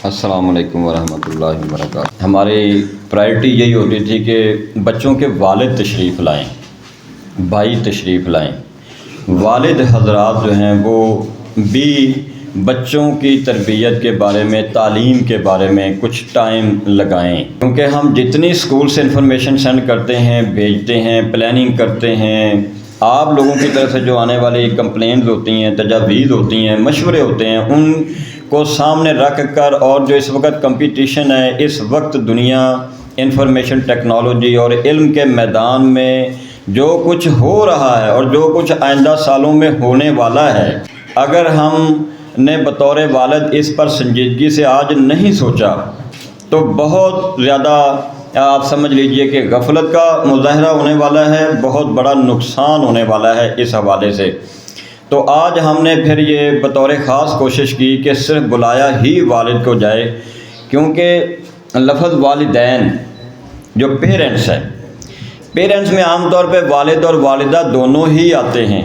السلام علیکم ورحمۃ اللہ وبرکاتہ۔ ہماری پرائرٹی یہی ہوتی تھی کہ بچوں کے والد تشریف لائیں، بھائی تشریف لائیں۔ والد حضرات جو ہیں وہ بھی بچوں کی تربیت کے بارے میں، تعلیم کے بارے میں کچھ ٹائم لگائیں، کیونکہ ہم جتنی اسکول سے انفارمیشن سینڈ کرتے ہیں، بھیجتے ہیں، پلاننگ کرتے ہیں، آپ لوگوں کی طرف سے جو آنے والی کمپلینز ہوتی ہیں، تجاویز ہوتی ہیں، مشورے ہوتے ہیں، ان کو سامنے رکھ کر، اور جو اس وقت کمپٹیشن ہے، اس وقت دنیا انفارمیشن ٹیکنالوجی اور علم کے میدان میں جو کچھ ہو رہا ہے اور جو کچھ آئندہ سالوں میں ہونے والا ہے، اگر ہم نے بطور والد اس پر سنجیدگی سے آج نہیں سوچا تو بہت زیادہ آپ سمجھ لیجئے کہ غفلت کا مظاہرہ ہونے والا ہے، بہت بڑا نقصان ہونے والا ہے اس حوالے سے۔ تو آج ہم نے پھر یہ بطور خاص کوشش کی کہ صرف بلایا ہی والد کو جائے، کیونکہ لفظ والدین جو پیرنٹس ہے، پیرنٹس میں عام طور پہ والد اور والدہ دونوں ہی آتے ہیں،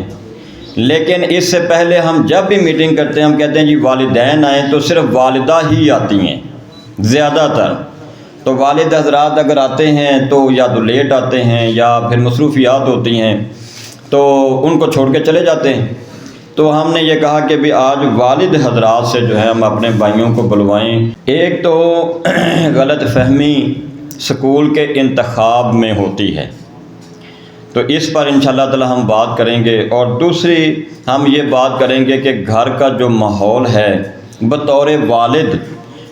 لیکن اس سے پہلے ہم جب بھی میٹنگ کرتے ہیں ہم کہتے ہیں جی والدین آئیں، تو صرف والدہ ہی آتی ہیں زیادہ تر۔ تو والد حضرات اگر آتے ہیں تو یا تو لیٹ آتے ہیں یا پھر مصروفیات ہوتی ہیں تو ان کو چھوڑ کے چلے جاتے ہیں۔ تو ہم نے یہ کہا کہ بھی آج والد حضرات سے جو ہے ہم اپنے بھائیوں کو بلوائیں۔ ایک تو غلط فہمی سکول کے انتخاب میں ہوتی ہے، تو اس پر انشاءاللہ تعالی ہم بات کریں گے، اور دوسری ہم یہ بات کریں گے کہ گھر کا جو ماحول ہے بطور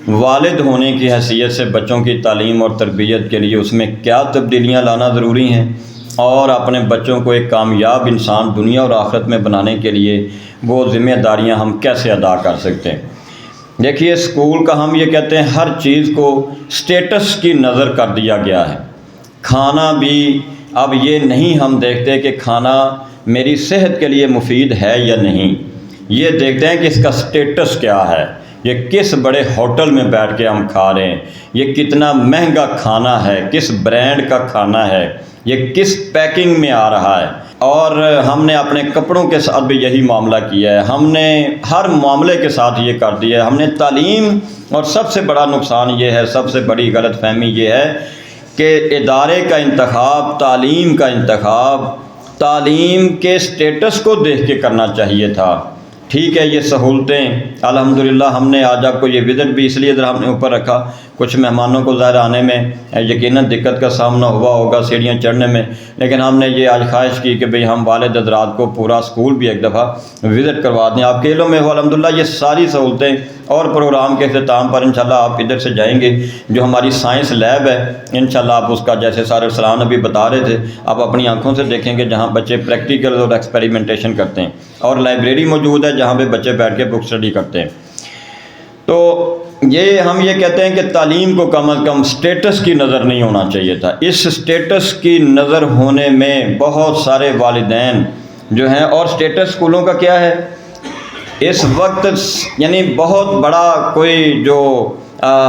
والد ہونے کی حیثیت سے بچوں کی تعلیم اور تربیت کے لیے اس میں کیا تبدیلیاں لانا ضروری ہیں، اور اپنے بچوں کو ایک کامیاب انسان دنیا اور آخرت میں بنانے کے لیے وہ ذمہ داریاں ہم کیسے ادا کر سکتے ہیں۔ دیکھیے اسکول کا ہم یہ کہتے ہیں ہر چیز کو سٹیٹس کی نظر کر دیا گیا ہے۔ کھانا بھی اب یہ نہیں ہم دیکھتے کہ کھانا میری صحت کے لیے مفید ہے یا نہیں، یہ دیکھتے ہیں کہ اس کا سٹیٹس کیا ہے، یہ کس بڑے ہوٹل میں بیٹھ کے ہم کھا رہے ہیں، یہ کتنا مہنگا کھانا ہے، کس برانڈ کا کھانا ہے، یہ کس پیکنگ میں آ رہا ہے۔ اور ہم نے اپنے کپڑوں کے ساتھ بھی یہی معاملہ کیا ہے، ہم نے ہر معاملے کے ساتھ یہ کر دیا ہے۔ ہم نے تعلیم، اور سب سے بڑا نقصان یہ ہے، سب سے بڑی غلط فہمی یہ ہے کہ ادارے کا انتخاب، تعلیم کا انتخاب تعلیم کے سٹیٹس کو دیکھ کے کرنا چاہیے تھا۔ ٹھیک ہے، یہ سہولتیں الحمدللہ ہم نے آج آپ کو یہ وزٹ بھی اس لیے ذرا ہم نے اوپر رکھا، کچھ مہمانوں کو ظاہر آنے میں یقیناً دقت کا سامنا ہوا ہوگا سیڑھیاں چڑھنے میں، لیکن ہم نے یہ آج خواہش کی کہ بھئی ہم والد حضرات کو پورا اسکول بھی ایک دفعہ وزٹ کروا دیں۔ آپ کے علم میں ہو الحمدللہ یہ ساری سہولتیں، اور پروگرام کے اختتام پر انشاءاللہ آپ ادھر سے جائیں گے، جو ہماری سائنس لیب ہے انشاءاللہ آپ اس کا، جیسے سارے ارسلان ابھی بتا رہے تھے، آپ اپنی آنکھوں سے دیکھیں گے جہاں بچے پریکٹیکل اور ایکسپیریمنٹیشن کرتے ہیں، اور لائبریری موجود ہے جہاں پہ بچے بیٹھ کے بک اسٹڈی کرتے ہیں۔ تو یہ ہم یہ کہتے ہیں کہ تعلیم کو کم از کم سٹیٹس کی نظر نہیں ہونا چاہیے تھا۔ اس سٹیٹس کی نظر ہونے میں بہت سارے والدین جو ہیں، اور سٹیٹس اسکولوں کا کیا ہے اس وقت، یعنی بہت بڑا کوئی جو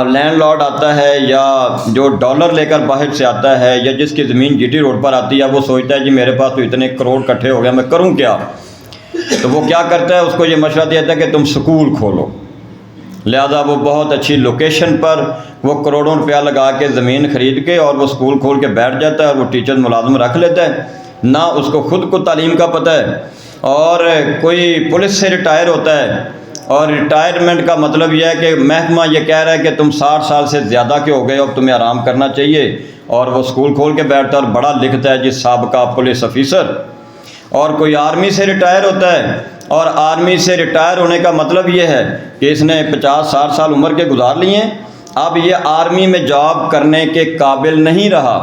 لینڈ لارڈ آتا ہے یا جو ڈالر لے کر باہر سے آتا ہے، یا جس کی زمین جی ٹی روڈ پر آتی ہے، وہ سوچتا ہے جی میرے پاس تو اتنے کروڑ کٹھے ہو گئے، میں کروں کیا؟ تو وہ کیا کرتا ہے، اس کو یہ مشورہ دیتا ہے کہ تم سکول کھولو۔ لہذا وہ بہت اچھی لوکیشن پر وہ کروڑوں روپیہ لگا کے زمین خرید کے اور وہ سکول کھول کے بیٹھ جاتا ہے، اور وہ ٹیچر ملازم رکھ لیتا ہے، نہ اس کو خود کو تعلیم کا پتہ ہے۔ اور کوئی پولیس سے ریٹائر ہوتا ہے، اور ریٹائرمنٹ کا مطلب یہ ہے کہ محکمہ یہ کہہ رہا ہے کہ تم 60 سال سے زیادہ کے ہو گئے ہو، اب تمہیں آرام کرنا چاہیے، اور وہ سکول کھول کے بیٹھتا ہے اور بڑا لکھتا ہے جی سابقہ پولیس افیسر۔ اور کوئی آرمی سے ریٹائر ہوتا ہے، اور آرمی سے ریٹائر ہونے کا مطلب یہ ہے کہ اس نے 50-60 سال عمر کے گزار لیے ہیں، اب یہ آرمی میں جاب کرنے کے قابل نہیں رہا،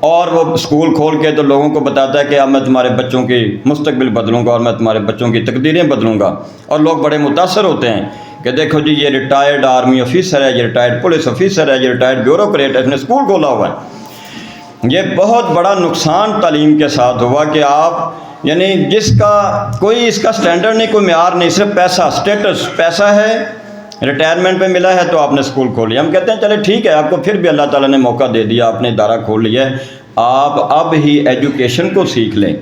اور وہ سکول کھول کے تو لوگوں کو بتاتا ہے کہ اب میں تمہارے بچوں کی مستقبل بدلوں گا، اور میں تمہارے بچوں کی تقدیریں بدلوں گا، اور لوگ بڑے متاثر ہوتے ہیں کہ دیکھو جی یہ ریٹائرڈ آرمی آفیسر ہے، یہ ریٹائرڈ پولیس آفیسر ہے، یہ ریٹائرڈ بیوروکریٹ ہے، اس نے سکول کھولا ہوا ہے۔ یہ بہت بڑا نقصان تعلیم کے ساتھ ہوا کہ آپ، یعنی جس کا کوئی اس کا سٹینڈرڈ نہیں، کوئی معیار نہیں، صرف پیسہ، سٹیٹس، پیسہ ہے، ریٹائرمنٹ پہ ملا ہے تو آپ نے سکول کھول لیا۔ ہم کہتے ہیں چلے ٹھیک ہے، آپ کو پھر بھی اللہ تعالیٰ نے موقع دے دیا، آپ نے ادارہ کھول لیا ہے، آپ اب ہی ایجوکیشن کو سیکھ لیں،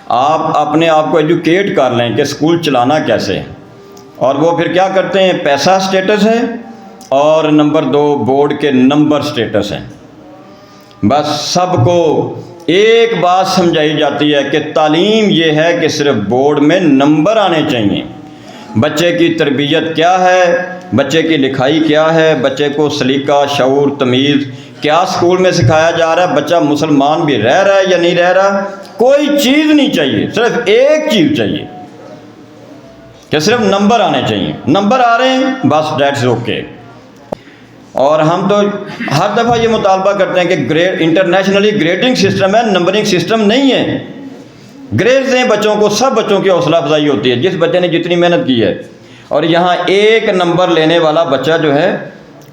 آپ اپنے آپ کو ایجوکیٹ کر لیں کہ سکول چلانا کیسے ہے۔ اور وہ پھر کیا کرتے ہیں، پیسہ سٹیٹس ہے، اور نمبر 2 بورڈ کے نمبر سٹیٹس ہیں۔ بس سب کو ایک بات سمجھائی جاتی ہے کہ تعلیم یہ ہے کہ صرف بورڈ میں نمبر آنے چاہیے۔ بچے کی تربیت کیا ہے، بچے کی لکھائی کیا ہے، بچے کو سلیقہ، شعور، تمیز کیا اسکول میں سکھایا جا رہا ہے، بچہ مسلمان بھی رہ رہا ہے یا نہیں رہ رہا، کوئی چیز نہیں چاہیے، صرف ایک چیز چاہیے کہ صرف نمبر آنے چاہیے۔ نمبر آ رہے ہیں بس دیٹس اوکے۔ اور ہم تو ہر دفعہ یہ مطالبہ کرتے ہیں کہ انٹرنیشنلی گریڈنگ سسٹم ہے، نمبرنگ سسٹم نہیں ہے۔ گریڈ دیں بچوں کو، سب بچوں کی حوصلہ افزائی ہوتی ہے جس بچے نے جتنی محنت کی ہے۔ اور یہاں ایک نمبر لینے والا بچہ جو ہے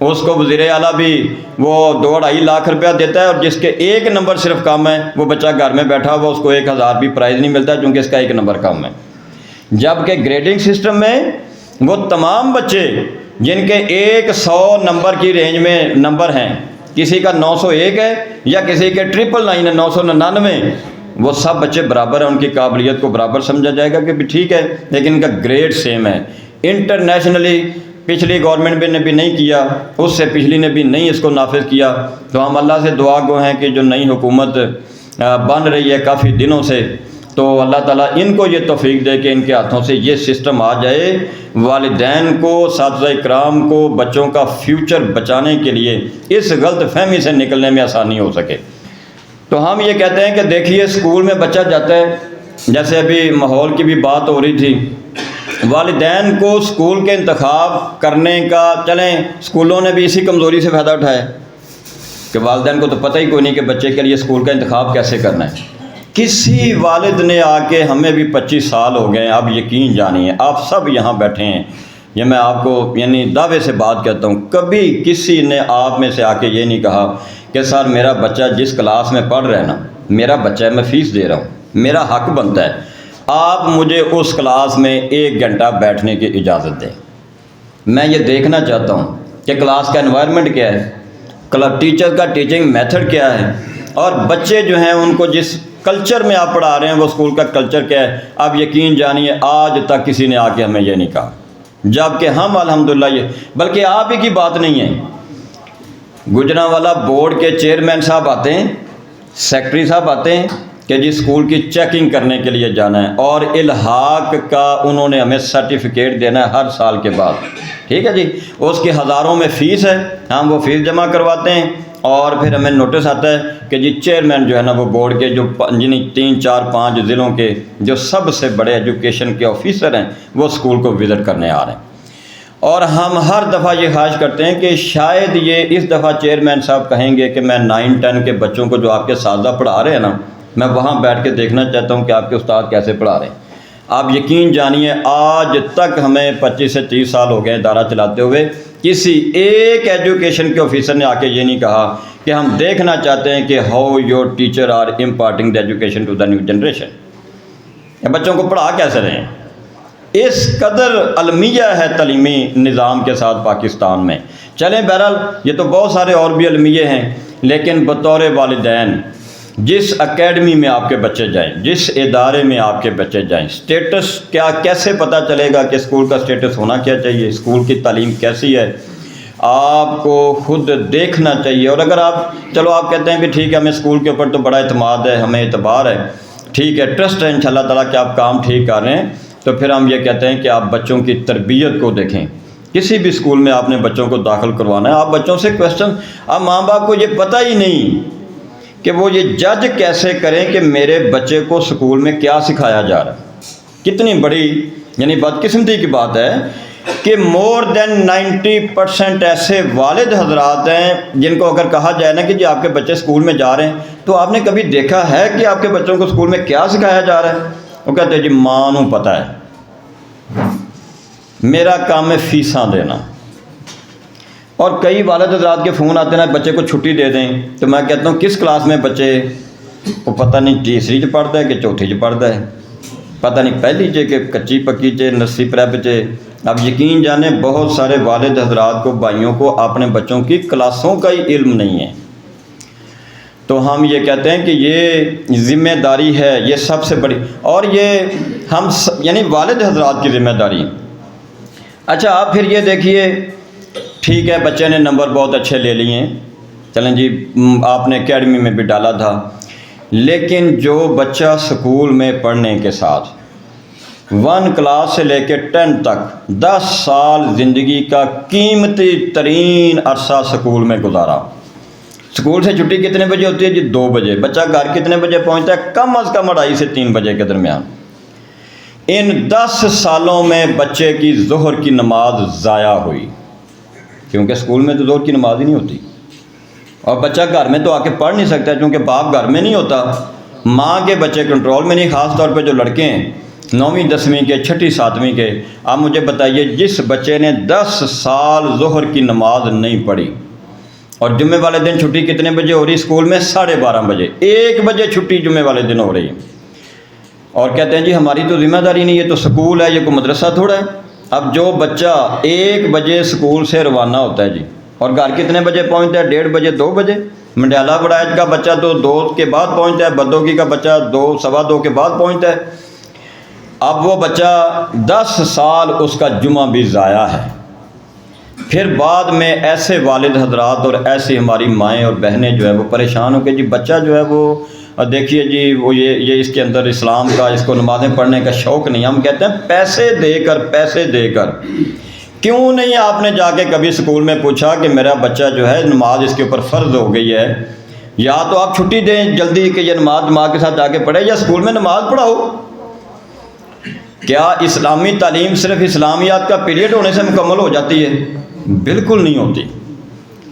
اس کو وزیر اعلیٰ بھی وہ 2-2.5 لاکھ روپیہ دیتا ہے، اور جس کے ایک نمبر صرف کم ہے وہ بچہ گھر میں بیٹھا ہوا، اس کو 1000 بھی پرائز نہیں ملتا چونکہ اس کا ایک نمبر کم ہے۔ جبکہ گریڈنگ سسٹم میں وہ تمام بچے جن کے 100 نمبر کی رینج میں نمبر ہیں، کسی کا 901 ہے یا کسی کے 999 ہے 999، وہ سب بچے برابر ہیں، ان کی قابلیت کو برابر سمجھا جائے گا کہ بھی ٹھیک ہے، لیکن ان کا گریڈ سیم ہے۔ انٹرنیشنلی پچھلی گورنمنٹ نے بھی نہیں کیا، اس سے پچھلی نے بھی نہیں اس کو نافذ کیا، تو ہم اللہ سے دعا گو ہیں کہ جو نئی حکومت بن رہی ہے کافی دنوں سے، تو اللہ تعالیٰ ان کو یہ توفیق دے کہ ان کے ہاتھوں سے یہ سسٹم آ جائے، والدین کو، اساتذہ کرام کو بچوں کا فیوچر بچانے کے لیے اس غلط فہمی سے نکلنے میں آسانی ہو سکے۔ تو ہم یہ کہتے ہیں کہ دیکھیے اسکول میں بچہ جاتا ہے، جیسے ابھی ماحول کی بھی بات ہو رہی تھی، والدین کو اسکول کے انتخاب کرنے کا، چلیں اسکولوں نے بھی اسی کمزوری سے فائدہ اٹھایا کہ والدین کو تو پتہ ہی کوئی نہیں کہ بچے کے لیے اسکول کا انتخاب کیسے کرنا ہے۔ کسی والد نے آ کے، ہمیں بھی 25 سال ہو گئے ہیں، اب یقین جانیے آپ سب یہاں بیٹھے ہیں، یہ میں آپ کو یعنی دعوے سے بات کہتا ہوں، کبھی کسی نے آپ میں سے آ کے یہ نہیں کہا کہ سر میرا بچہ جس کلاس میں پڑھ رہا ہے نا، میرا بچہ ہے، میں فیس دے رہا ہوں، میرا حق بنتا ہے، آپ مجھے اس کلاس میں 1 گھنٹہ بیٹھنے کی اجازت دیں۔ میں یہ دیکھنا چاہتا ہوں کہ کلاس کا انوائرمنٹ کیا ہے، ٹیچر کا ٹیچنگ میتھڈ کیا ہے، اور بچے جو ہیں ان کو جس کلچر میں آپ پڑھا رہے ہیں وہ اسکول کا کلچر کیا ہے۔ اب یقین جانیے آج تک کسی نے آ کے ہمیں یہ نہیں کہا، جبکہ ہم الحمدللہ یہ، بلکہ آپ ہی کی بات نہیں ہے، گجرانوالہ بورڈ کے چیئرمین صاحب آتے ہیں، سیکرٹری صاحب آتے ہیں کہ جی اسکول کی چیکنگ کرنے کے لیے جانا ہے، اور الحاق کا انہوں نے ہمیں سرٹیفکیٹ دینا ہے ہر سال کے بعد، ٹھیک ہے جی، اس کی ہزاروں میں فیس ہے، ہم وہ فیس جمع کرواتے ہیں، اور پھر ہمیں نوٹس آتا ہے کہ جی چیئرمین جو ہے نا وہ بورڈ کے جو 3 4 5 ضلعوں کے جو سب سے بڑے ایجوکیشن کے آفیسر ہیں وہ اسکول کو وزٹ کرنے آ رہے ہیں، اور ہم ہر دفعہ یہ خواہش کرتے ہیں کہ شاید یہ اس دفعہ چیئرمین صاحب کہیں گے کہ میں 9 10 کے بچوں کو جو آپ کے اساتذہ پڑھا رہے ہیں نا، میں وہاں بیٹھ کے دیکھنا چاہتا ہوں کہ آپ کے استاد کیسے پڑھا رہے ہیں۔ آپ یقین جانیے آج تک ہمیں 25 سے 30 سال ہو گئے ادارہ چلاتے ہوئے، کسی ایک ایجوکیشن کے آفیسر نے آ کے یہ نہیں کہا کہ ہم دیکھنا چاہتے ہیں کہ how your teacher are imparting the education to the new generation, بچوں کو پڑھا کیسے رہے ہیں۔ اس قدر المیہ ہے تعلیمی نظام کے ساتھ پاکستان میں۔ چلیں بہرحال یہ تو بہت سارے اور بھی المیہ ہیں، لیکن بطور والدین جس اکیڈمی میں آپ کے بچے جائیں، جس ادارے میں آپ کے بچے جائیں، سٹیٹس کیا، کیسے پتہ چلے گا کہ اسکول کا سٹیٹس ہونا کیا چاہیے، اسکول کی تعلیم کیسی ہے، آپ کو خود دیکھنا چاہیے۔ اور اگر آپ چلو آپ کہتے ہیں کہ ٹھیک ہے ہمیں اسکول کے اوپر تو بڑا اعتماد ہے، ہمیں اعتبار ہے، ٹھیک ہے، ٹرسٹ ہے انشاءاللہ تعالیٰ کہ آپ کام ٹھیک کر رہے ہیں، تو پھر ہم یہ کہتے ہیں کہ آپ بچوں کی تربیت کو دیکھیں۔ کسی بھی اسکول میں آپ نے بچوں کو داخل کروانا ہے، آپ بچوں سے کویسچن، اب ماں باپ کو یہ پتہ ہی نہیں کہ وہ یہ جج کیسے کریں کہ میرے بچے کو اسکول میں کیا سکھایا جا رہا ہے۔ کتنی بڑی یعنی بدقسمتی کی بات ہے کہ مور دین 90% ایسے والد حضرات ہیں جن کو اگر کہا جائے نا کہ جی آپ کے بچے اسکول میں جا رہے ہیں، تو آپ نے کبھی دیکھا ہے کہ آپ کے بچوں کو اسکول میں کیا سکھایا جا رہا ہے؟ وہ کہتے ہیں جی ماں نوں پتہ ہے، میرا کام ہے فیساں دینا۔ اور کئی والد حضرات کے فون آتے ہیں بچے کو چھٹی دے دیں، تو میں کہتا ہوں کس کلاس میں بچے، وہ پتہ نہیں تیسری چ پڑھتا ہے کہ چوتھی چ پڑھتا ہے، پتہ نہیں پہلی چ کہ کچی پکی چ نرسری پریپ چ۔ اب یقین جانیں بہت سارے والد حضرات کو، بھائیوں کو اپنے بچوں کی کلاسوں کا ہی علم نہیں ہے۔ تو ہم یہ کہتے ہیں کہ یہ ذمہ داری ہے، یہ سب سے بڑی، اور یہ ہم یعنی والد حضرات کی ذمہ داری۔ اچھا آپ پھر یہ دیکھیے ٹھیک ہے بچے نے نمبر بہت اچھے لے لیے ہیں، چلیں جی آپ نے اکیڈمی میں بھی ڈالا تھا، لیکن جو بچہ سکول میں پڑھنے کے ساتھ 1 کلاس سے لے کے 10 تک 10 سال زندگی کا قیمتی ترین عرصہ سکول میں گزارا، سکول سے چھٹی کتنے بجے ہوتی ہے جی 2 بجے، بچہ گھر کتنے بجے پہنچتا ہے کم از کم 2:30 سے 3 بجے کے درمیان، ان 10 سالوں میں بچے کی ظہر کی نماز ضائع ہوئی، کیونکہ سکول میں تو ظہر کی نماز ہی نہیں ہوتی، اور بچہ گھر میں تو آ کے پڑھ نہیں سکتا کیونکہ باپ گھر میں نہیں ہوتا، ماں کے بچے کنٹرول میں نہیں، خاص طور پہ جو لڑکے ہیں 9ویں 10ویں کے 6ٹھی 7ویں کے، آپ مجھے بتائیے جس بچے نے 10 سال ظہر کی نماز نہیں پڑھی، اور جمعے والے دن چھٹی کتنے بجے ہو رہی اسکول میں 12:30 بجے، 1 بجے چھٹی جمعے والے دن ہو رہی ہے، اور کہتے ہیں جی ہماری تو ذمہ داری نہیں، یہ تو سکول ہے، یہ کوئی مدرسہ تھوڑا ہے۔ اب جو بچہ 1 بجے سکول سے روانہ ہوتا ہے جی، اور گھر کتنے بجے پہنچتا ہے 1:30 بجے 2 بجے، منڈیالہ بڑائج کا بچہ تو 2 کے بعد پہنچتا ہے، بدوگی کا بچہ 2 سوا 2 کے بعد پہنچتا ہے، اب وہ بچہ 10 سال اس کا جمعہ بھی ضائع ہے۔ پھر بعد میں ایسے والد حضرات اور ایسی ہماری مائیں اور بہنیں جو ہے وہ پریشان ہو کے جی بچہ جو ہے وہ دیکھیے جی وہ یہ اس کے اندر اسلام کا، اس کو نمازیں پڑھنے کا شوق نہیں، ہم کہتے ہیں پیسے دے کر کیوں نہیں آپ نے جا کے کبھی اسکول میں پوچھا کہ میرا بچہ جو ہے نماز اس کے اوپر فرض ہو گئی ہے، یا تو آپ چھٹی دیں جلدی کہ یہ نماز جماعت کے ساتھ جا کے پڑھے، یا اسکول میں نماز پڑھاؤ۔ کیا اسلامی تعلیم صرف اسلامیات کا پیریڈ ہونے سے مکمل ہو جاتی ہے؟ بالکل نہیں ہوتی،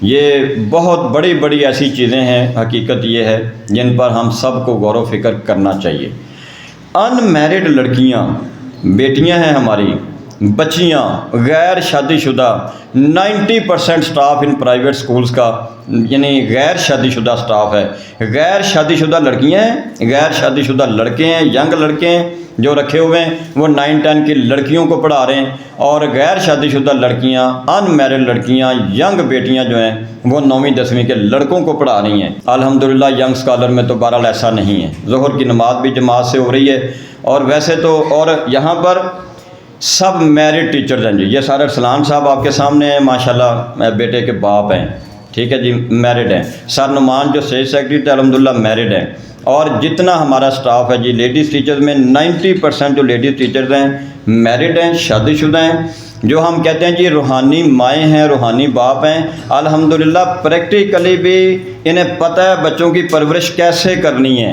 یہ بہت بڑی بڑی ایسی چیزیں ہیں، حقیقت یہ ہے جن پر ہم سب کو غور و فکر کرنا چاہیے۔ ان میرڈ لڑکیاں، بیٹیاں ہیں ہماری، بچیاں، غیر شادی شدہ، 90% سٹاف ان پرائیویٹ سکولز کا یعنی غیر شادی شدہ سٹاف ہے، غیر شادی شدہ لڑکیاں ہیں، غیر شادی شدہ لڑکے ہیں، ینگ لڑکے ہیں جو رکھے ہوئے ہیں، وہ 9-10 کی لڑکیوں کو پڑھا رہے ہیں، اور غیر شادی شدہ لڑکیاں، ان میرڈ لڑکیاں، ینگ بیٹیاں جو ہیں وہ 9ویں 10ویں کے لڑکوں کو پڑھا رہی ہیں۔ الحمدللہ ینگ اسکالر میں تو بہرحال ایسا نہیں ہے، ظہر کی نماز بھی جماعت سے ہو رہی ہے، اور ویسے تو اور یہاں پر سب میرڈ ٹیچرز ہیں جی، یہ سارے ارسلان صاحب آپ کے سامنے ہیں، ماشاءاللہ بیٹے کے باپ ہیں، ٹھیک ہے جی، میرڈ ہیں، سر نعمان جو اسٹیٹ سیکرٹری تھے الحمدللہ میرڈ ہیں، اور جتنا ہمارا سٹاف ہے جی لیڈیز ٹیچرز میں 90% جو لیڈیز ٹیچرز ہیں میرڈ ہیں، شادی شدہ ہیں، جو ہم کہتے ہیں جی روحانی مائیں ہیں، روحانی باپ ہیں، الحمدللہ پریکٹیکلی بھی انہیں پتہ ہے بچوں کی پرورش کیسے کرنی ہے۔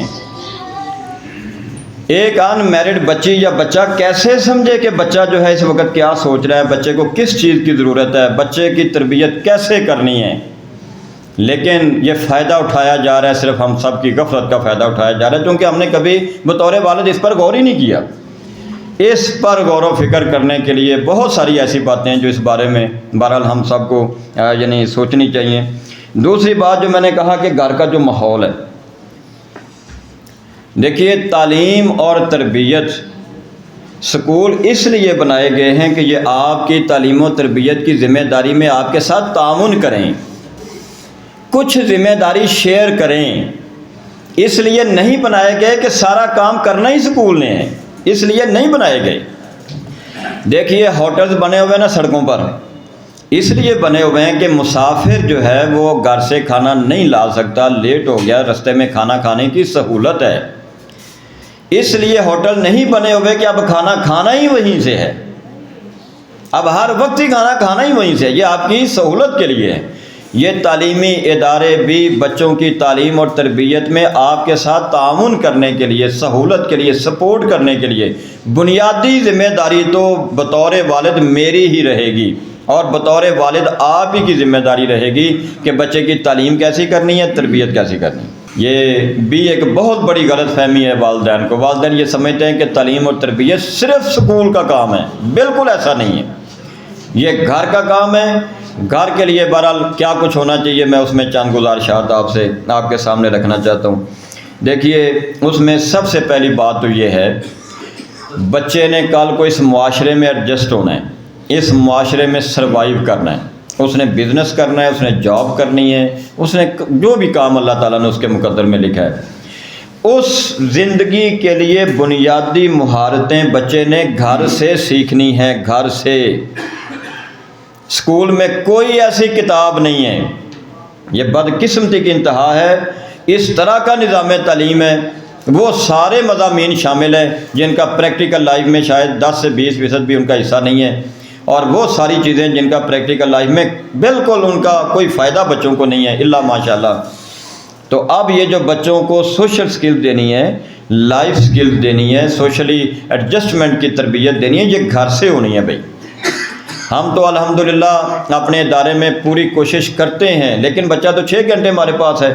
ایک ان میرڈ بچی یا بچہ کیسے سمجھے کہ بچہ جو ہے اس وقت کیا سوچ رہا ہے، بچے کو کس چیز کی ضرورت ہے، بچے کی تربیت کیسے کرنی ہے، لیکن یہ فائدہ اٹھایا جا رہا ہے، صرف ہم سب کی غفلت کا فائدہ اٹھایا جا رہا ہے، کیونکہ ہم نے کبھی بطور والد اس پر غور ہی نہیں کیا۔ اس پر غور و فکر کرنے کے لیے بہت ساری ایسی باتیں ہیں جو اس بارے میں بہرحال ہم سب کو یعنی سوچنی چاہیے۔ دوسری بات جو میں نے کہا کہ گھر کا جو ماحول ہے، دیکھیے تعلیم اور تربیت سکول اس لیے بنائے گئے ہیں کہ یہ آپ کی تعلیم و تربیت کی ذمہ داری میں آپ کے ساتھ تعاون کریں، کچھ ذمہ داری شیئر کریں، اس لیے نہیں بنائے گئے کہ سارا کام کرنا ہی سکول نے ہے، اس لیے نہیں بنائے گئے۔ دیکھیے ہوٹلز بنے ہوئے نا سڑکوں پر، اس لیے بنے ہوئے ہیں کہ مسافر جو ہے وہ گھر سے کھانا نہیں لا سکتا، لیٹ ہو گیا، رستے میں کھانا کھانے کی سہولت ہے، اس لیے ہوٹل نہیں بنے ہوئے کہ اب کھانا کھانا ہی وہیں سے ہے، اب ہر وقت ہی کھانا کھانا ہی وہیں سے ہے، یہ آپ کی سہولت کے لیے ہے۔ یہ تعلیمی ادارے بھی بچوں کی تعلیم اور تربیت میں آپ کے ساتھ تعاون کرنے کے لیے، سہولت کے لیے، سپورٹ کرنے کے لیے، بنیادی ذمہ داری تو بطور والد میری ہی رہے گی، اور بطور والد آپ ہی کی ذمہ داری رہے گی کہ بچے کی تعلیم کیسی کرنی ہے، تربیت کیسی کرنی ہے۔ یہ بھی ایک بہت بڑی غلط فہمی ہے والدین کو، والدین یہ سمجھتے ہیں کہ تعلیم اور تربیت صرف سکول کا کام ہے، بالکل ایسا نہیں ہے، یہ گھر کا کام ہے۔ گھر کے لیے بہرحال کیا کچھ ہونا چاہیے، میں اس میں چند گزارشات آپ کے سامنے رکھنا چاہتا ہوں۔ دیکھیے اس میں سب سے پہلی بات تو یہ ہے، بچے نے کل کو اس معاشرے میں ایڈجسٹ ہونا ہے، اس معاشرے میں سروائیو کرنا ہے، اس نے بزنس کرنا ہے، اس نے جاب کرنی ہے، اس نے جو بھی کام اللہ تعالیٰ نے اس کے مقدر میں لکھا ہے، اس زندگی کے لیے بنیادی مہارتیں بچے نے گھر سے سیکھنی ہیں، گھر سے۔ اسکول میں کوئی ایسی کتاب نہیں ہے، یہ بدقسمتی کی انتہا ہے، اس طرح کا نظام تعلیم ہے، وہ سارے مضامین شامل ہیں جن کا پریکٹیکل لائف میں شاید 10 سے 20% بھی ان کا حصہ نہیں ہے، اور وہ ساری چیزیں جن کا پریکٹیکل لائف میں بالکل ان کا کوئی فائدہ بچوں کو نہیں ہے الا ماشاءاللہ۔ تو اب یہ جو بچوں کو سوشل سکل دینی ہے، لائف سکل دینی ہے، سوشلی ایڈجسٹمنٹ کی تربیت دینی ہے، یہ گھر سے ہونی ہے بھائی۔ ہم تو الحمدللہ اپنے ادارے میں پوری کوشش کرتے ہیں، لیکن بچہ تو 6 گھنٹے ہمارے پاس ہے،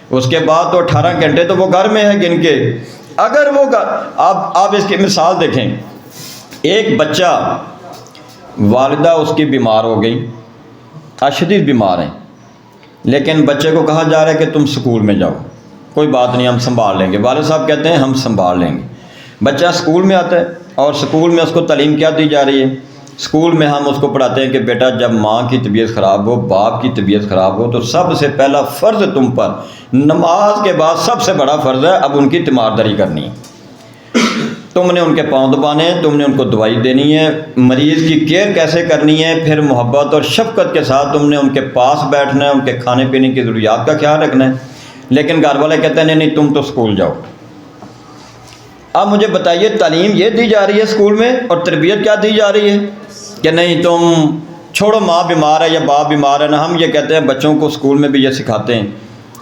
اس کے بعد تو 18 گھنٹے تو وہ گھر میں ہے گن کے۔ اگر وہ آپ اس کی مثال دیکھیں، ایک بچہ، والدہ اس کی بیمار ہو گئی، شدید بیمار ہیں، لیکن بچے کو کہا جا رہا ہے کہ تم سکول میں جاؤ، کوئی بات نہیں ہم سنبھال لیں گے، والد صاحب کہتے ہیں ہم سنبھال لیں گے۔ بچہ سکول میں آتا ہے اور سکول میں اس کو تعلیم کیا دی جا رہی ہے؟ سکول میں ہم اس کو پڑھاتے ہیں کہ بیٹا جب ماں کی طبیعت خراب ہو، باپ کی طبیعت خراب ہو، تو سب سے پہلا فرض تم پر، نماز کے بعد سب سے بڑا فرض ہے اب ان کی تیمارداری کرنی ہے، تم نے ان کے پاؤں دبانے ہیں، تم نے ان کو دوائی دینی ہے، مریض کی کیئر کیسے کرنی ہے، پھر محبت اور شفقت کے ساتھ تم نے ان کے پاس بیٹھنا ہے، ان کے کھانے پینے کی ضروریات کا خیال رکھنا ہے۔ لیکن گھر والے کہتے ہیں نہیں تم تو سکول جاؤ۔ اب مجھے بتائیے، تعلیم یہ دی جا رہی ہے اسکول میں، اور تربیت کیا دی جا رہی ہے کہ نہیں تم چھوڑو، ماں بیمار ہے یا باپ بیمار ہے نا۔ ہم یہ کہتے ہیں بچوں کو اسکول میں بھی یہ سکھاتے ہیں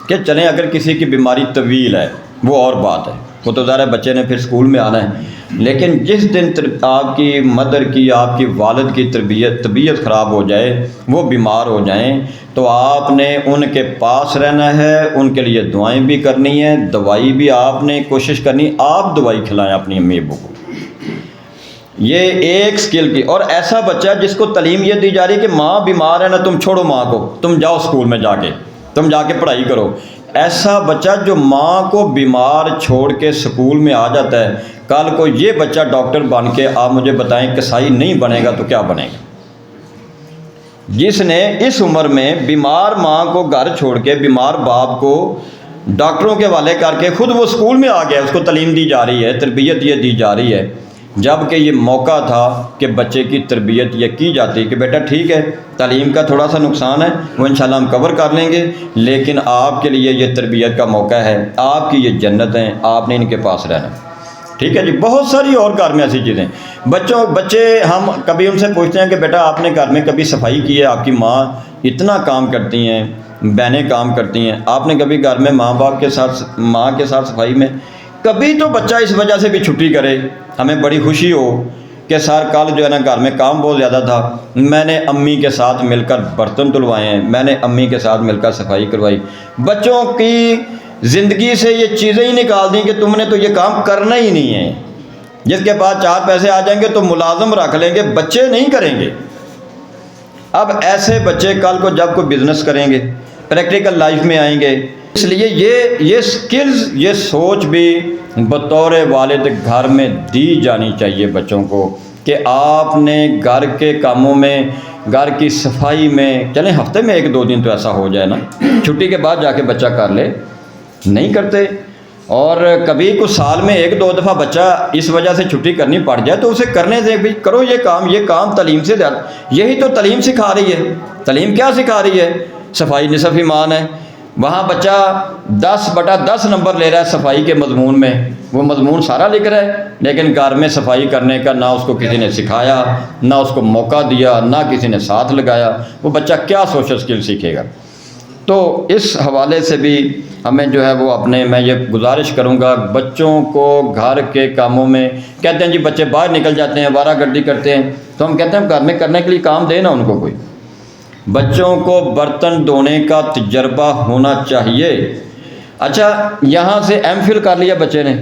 کہ چلیں اگر کسی کی بیماری طویل ہے وہ اور بات ہے، وہ تو ظاہر ہے بچے نے پھر اسکول میں آنا ہے، لیکن جس دن آپ کی مدر کی، آپ کی والد کی طبیعت خراب ہو جائے، وہ بیمار ہو جائیں، تو آپ نے ان کے پاس رہنا ہے، ان کے لیے دعائیں بھی کرنی ہیں، دوائی بھی آپ نے کوشش کرنی، آپ دوائی کھلائیں اپنی امی ابو کو۔ یہ ایک سکل کی، اور ایسا بچہ جس کو تعلیم یہ دی جا رہی ہے کہ ماں بیمار ہے نا، تم چھوڑو ماں کو، تم جاؤ اسکول میں تم جا کے پڑھائی کرو، ایسا بچہ جو ماں کو بیمار چھوڑ کے اسکول میں آ جاتا ہے، کل کو یہ بچہ ڈاکٹر بن کے، آپ مجھے بتائیں، کسائی نہیں بنے گا تو کیا بنے گا؟ جس نے اس عمر میں بیمار ماں کو گھر چھوڑ کے، بیمار باپ کو ڈاکٹروں کے حوالے کر کے خود وہ اسکول میں آ گیا، اس کو تعلیم دی جا رہی ہے، تربیت یہ دی جا رہی ہے، جب کہ یہ موقع تھا کہ بچے کی تربیت یہ کی جاتی کہ بیٹا ٹھیک ہے تعلیم کا تھوڑا سا نقصان ہے، وہ انشاءاللہ ہم کور کر لیں گے، لیکن آپ کے لیے یہ تربیت کا موقع ہے، آپ کی یہ جنت ہیں، آپ نے ان کے پاس رہنا۔ ٹھیک ہے جی، بہت ساری اور گھر میں ایسی چیزیں، بچے ہم کبھی ان سے پوچھتے ہیں کہ بیٹا آپ نے گھر میں کبھی صفائی کی ہے؟ آپ کی ماں اتنا کام کرتی ہیں، بہنیں کام کرتی ہیں، آپ نے کبھی گھر میں ماں کے ساتھ صفائی میں؟ کبھی تو بچہ اس وجہ سے بھی چھٹی کرے، ہمیں بڑی خوشی ہو کہ سر کل جو ہے نا گھر میں کام بہت زیادہ تھا، میں نے امی کے ساتھ مل کر برتن دھلوائے ہیں، میں نے امی کے ساتھ مل کر صفائی کروائی۔ بچوں کی زندگی سے یہ چیزیں ہی نکال دیں کہ تم نے تو یہ کام کرنا ہی نہیں ہے، جس کے بعد 4 پیسے آ جائیں گے تو ملازم رکھ لیں گے، بچے نہیں کریں گے۔ اب ایسے بچے کل کو جب کوئی بزنس کریں گے، پریکٹیکل لائف میں آئیں گے، اس لیے یہ سکلز، یہ سوچ بھی بطور والد گھر میں دی جانی چاہیے بچوں کو کہ آپ نے گھر کے کاموں میں، گھر کی صفائی میں، چلیں ہفتے میں 1-2 دن تو ایسا ہو جائے نا، چھٹی کے بعد جا کے بچہ کر لے، نہیں کرتے، اور کبھی کچھ سال میں 1-2 دفعہ بچہ اس وجہ سے چھٹی کرنی پڑ جائے تو اسے کرنے دیں، بھی کرو یہ کام تعلیم سے زیادہ، یہی تو تعلیم سکھا رہی ہے۔ تعلیم کیا سکھا رہی ہے؟ صفائی نصف ایمان ہے، وہاں بچہ 10/10 نمبر لے رہا ہے صفائی کے مضمون میں، وہ مضمون سارا لکھ رہا ہے، لیکن گھر میں صفائی کرنے کا نہ اس کو کسی نے سکھایا، نہ اس کو موقع دیا، نہ کسی نے ساتھ لگایا، وہ بچہ کیا سوشل سکل سیکھے گا؟ تو اس حوالے سے بھی ہمیں جو ہے وہ میں یہ گزارش کروں گا بچوں کو گھر کے کاموں میں، کہتے ہیں جی بچے باہر نکل جاتے ہیں، آوارہ گردی کرتے ہیں، تو ہم کہتے ہیں گھر میں کرنے کے لیے کام دے نا ان کو کوئی۔ بچوں کو برتن دھونے کا تجربہ ہونا چاہیے۔ اچھا یہاں سے M.Phil کر لیا بچے نے،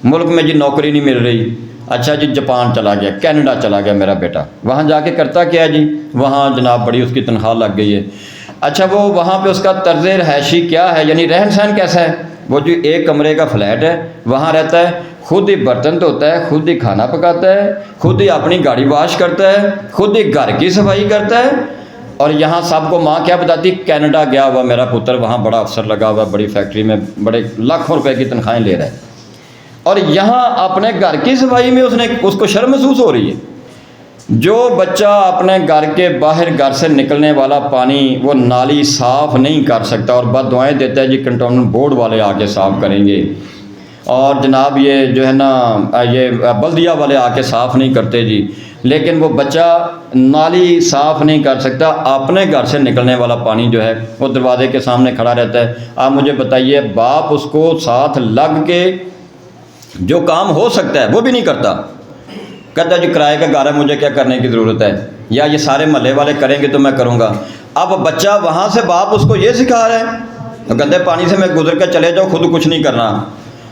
ملک میں جی نوکری نہیں مل رہی، اچھا جی جاپان چلا گیا، کینیڈا چلا گیا میرا بیٹا، وہاں جا کے کرتا کیا جی؟ وہاں جناب بڑی اس کی تنخواہ لگ گئی ہے۔ اچھا وہ وہاں پہ اس کا طرز رہائشی کیا ہے، یعنی رہن سہن کیسا ہے؟ وہ جو 1 کمرے کا فلیٹ ہے وہاں رہتا ہے، خود ہی برتن دھوتا ہے، خود ہی کھانا پکاتا ہے، خود ہی اپنی گاڑی واش کرتا ہے، خود ہی گھر کی صفائی کرتا ہے، اور یہاں سب کو ماں کیا بتاتی؟ کینیڈا گیا ہوا میرا پتر، وہاں بڑا افسر لگا ہوا، بڑی فیکٹری میں بڑے لاکھوں روپے کی تنخواہیں لے رہا ہے، اور یہاں اپنے گھر کی صفائی میں اس کو شرم محسوس ہو رہی ہے۔ جو بچہ اپنے گھر کے باہر گھر سے نکلنے والا پانی وہ نالی صاف نہیں کر سکتا اور بد دعائیں دیتا ہے جی کنٹونمنٹ بورڈ والے آ کے صاف کریں گے، اور جناب یہ جو ہے نا یہ بلدیہ والے آ کے صاف نہیں کرتے جی، لیکن وہ بچہ نالی صاف نہیں کر سکتا، اپنے گھر سے نکلنے والا پانی جو ہے وہ دروازے کے سامنے کھڑا رہتا ہے۔ آپ مجھے بتائیے، باپ اس کو ساتھ لگ کے جو کام ہو سکتا ہے وہ بھی نہیں کرتا، کہتا ہے جی کرائے کا گھر ہے، مجھے کیا کرنے کی ضرورت ہے، یا یہ سارے محلے والے کریں گے تو میں کروں گا۔ اب بچہ وہاں سے باپ اس کو یہ سکھا رہے ہیں گندے پانی سے میں گزر کر چلے جاؤ، خود کچھ نہیں کرنا،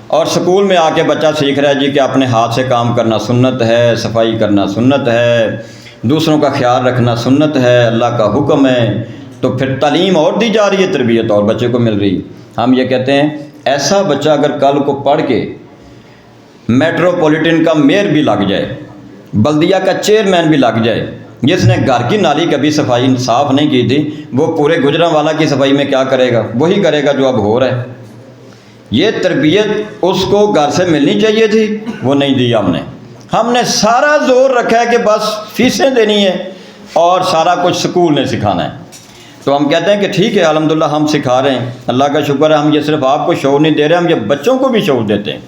اور سکول میں آ کے بچہ سیکھ رہا ہے جی کہ اپنے ہاتھ سے کام کرنا سنت ہے، صفائی کرنا سنت ہے، دوسروں کا خیال رکھنا سنت ہے، اللہ کا حکم ہے۔ تو پھر تعلیم اور دی جا رہی ہے، تربیت اور بچے کو مل رہی۔ ہم یہ کہتے ہیں ایسا بچہ اگر کل کو پڑھ کے میٹروپولیٹن کا میئر بھی لگ جائے، بلدیہ کا چیئرمین بھی لگ جائے، جس نے گھر کی نالی کبھی صفائی صاف نہیں کی تھی، وہ پورے گجرانوالہ کی صفائی میں کیا کرے گا؟ وہی کرے گا جو اب ہو رہا ہے۔ یہ تربیت اس کو گھر سے ملنی چاہیے تھی، وہ نہیں دی ہم نے سارا زور رکھا ہے کہ بس فیسیں دینی ہے اور سارا کچھ سکول نے سکھانا ہے۔ تو ہم کہتے ہیں کہ ٹھیک ہے الحمدللہ ہم سکھا رہے ہیں، اللہ کا شکر ہے، ہم یہ صرف آپ کو شعور نہیں دے رہے، ہم یہ بچوں کو بھی شعور دیتے ہیں۔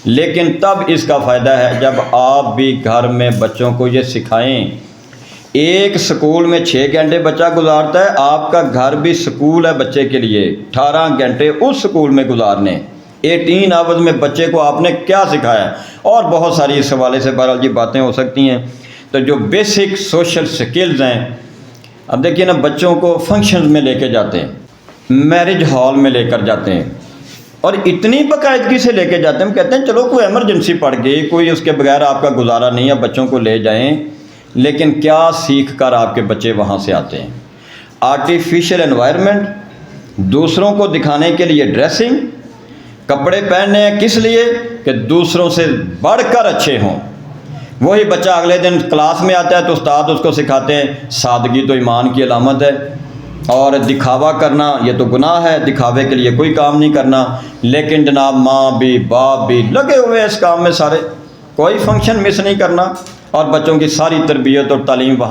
لیکن تب اس کا فائدہ ہے جب آپ بھی گھر میں بچوں کو یہ سکھائیں۔ ایک سکول میں 6 گھنٹے بچہ گزارتا ہے، آپ کا گھر بھی سکول ہے بچے کے لیے، 18 گھنٹے اس سکول میں گزارنے، 18 آورز میں بچے کو آپ نے کیا سکھایا؟ اور بہت ساری اس حوالے سے بہرحال جی باتیں ہو سکتی ہیں۔ تو جو بیسک سوشل سکلز ہیں، اب دیکھیے نا، بچوں کو فنکشنز میں لے کے جاتے ہیں، میرج ہال میں لے کر جاتے ہیں، اور اتنی باقاعدگی سے لے کے جاتے ہیں، ہم کہتے ہیں چلو کوئی ایمرجنسی پڑ گئی، کوئی اس کے بغیر آپ کا گزارا نہیں ہے، بچوں کو لے جائیں، لیکن کیا سیکھ کر آپ کے بچے وہاں سے آتے ہیں؟ آرٹیفیشل انوائرمنٹ، دوسروں کو دکھانے کے لیے ڈریسنگ، کپڑے پہننے ہیں کس لیے؟ کہ دوسروں سے بڑھ کر اچھے ہوں۔ وہی بچہ اگلے دن کلاس میں آتا ہے تو استاد اس کو سکھاتے ہیں سادگی تو ایمان کی علامت ہے، اور دکھاوا کرنا یہ تو گناہ ہے، دکھاوے کے لیے کوئی کام نہیں کرنا۔ لیکن جناب ماں بھی باپ بھی لگے ہوئے ہیں اس کام میں، سارے کوئی فنکشن مس نہیں کرنا، اور بچوں کی ساری تربیت اور تعلیم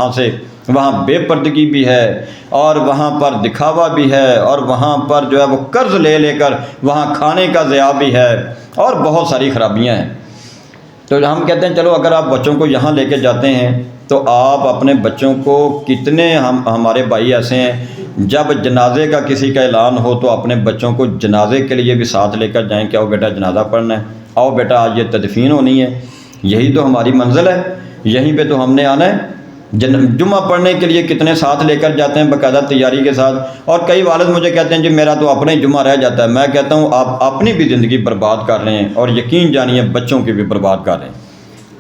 وہاں بے پردگی بھی ہے، اور وہاں پر دکھاوا بھی ہے، اور وہاں پر جو ہے وہ قرض لے لے کر وہاں کھانے کا ضیاع بھی ہے، اور بہت ساری خرابیاں ہیں۔ تو ہم کہتے ہیں چلو اگر آپ بچوں کو یہاں لے کے جاتے ہیں تو آپ اپنے بچوں کو کتنے ہمارے بھائی ایسے ہیں جب جنازے کا کسی کا اعلان ہو تو اپنے بچوں کو جنازے کے لیے بھی ساتھ لے کر جائیں کہ آؤ بیٹا جنازہ پڑھنا ہے، آؤ بیٹا آج یہ تدفین ہونی ہے، یہی تو ہماری منزل ہے، یہیں پہ تو ہم نے آنا ہے۔ جمعہ پڑھنے کے لیے کتنے ساتھ لے کر جاتے ہیں باقاعدہ تیاری کے ساتھ، اور کئی والد مجھے کہتے ہیں جی میرا تو اپنا ہی جمعہ رہ جاتا ہے۔ میں کہتا ہوں آپ اپنی بھی زندگی برباد کر رہے ہیں، اور یقین جانیے بچوں کی بھی برباد کر رہے ہیں۔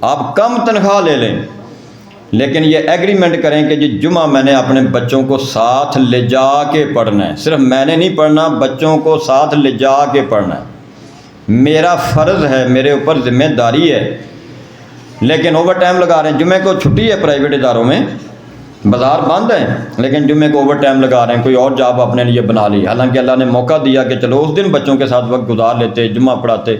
آپ کم تنخواہ لے لیں لیکن یہ ایگریمنٹ کریں کہ جی جمعہ میں نے اپنے بچوں کو ساتھ لے جا کے پڑھنا ہے، صرف میں نے نہیں پڑھنا، بچوں کو ساتھ لے جا کے پڑھنا ہے، میرا فرض ہے، میرے اوپر ذمہ داری ہے۔ لیکن اوور ٹائم لگا رہے ہیں، جمعے کو چھٹی ہے پرائیویٹ اداروں میں، بازار بند ہیں، لیکن جمعے کو اوور ٹائم لگا رہے ہیں، کوئی اور جاب اپنے لیے بنا لی، حالانکہ اللہ نے موقع دیا کہ چلو اس دن بچوں کے ساتھ وقت گزار لیتے، جمعہ پڑھاتے۔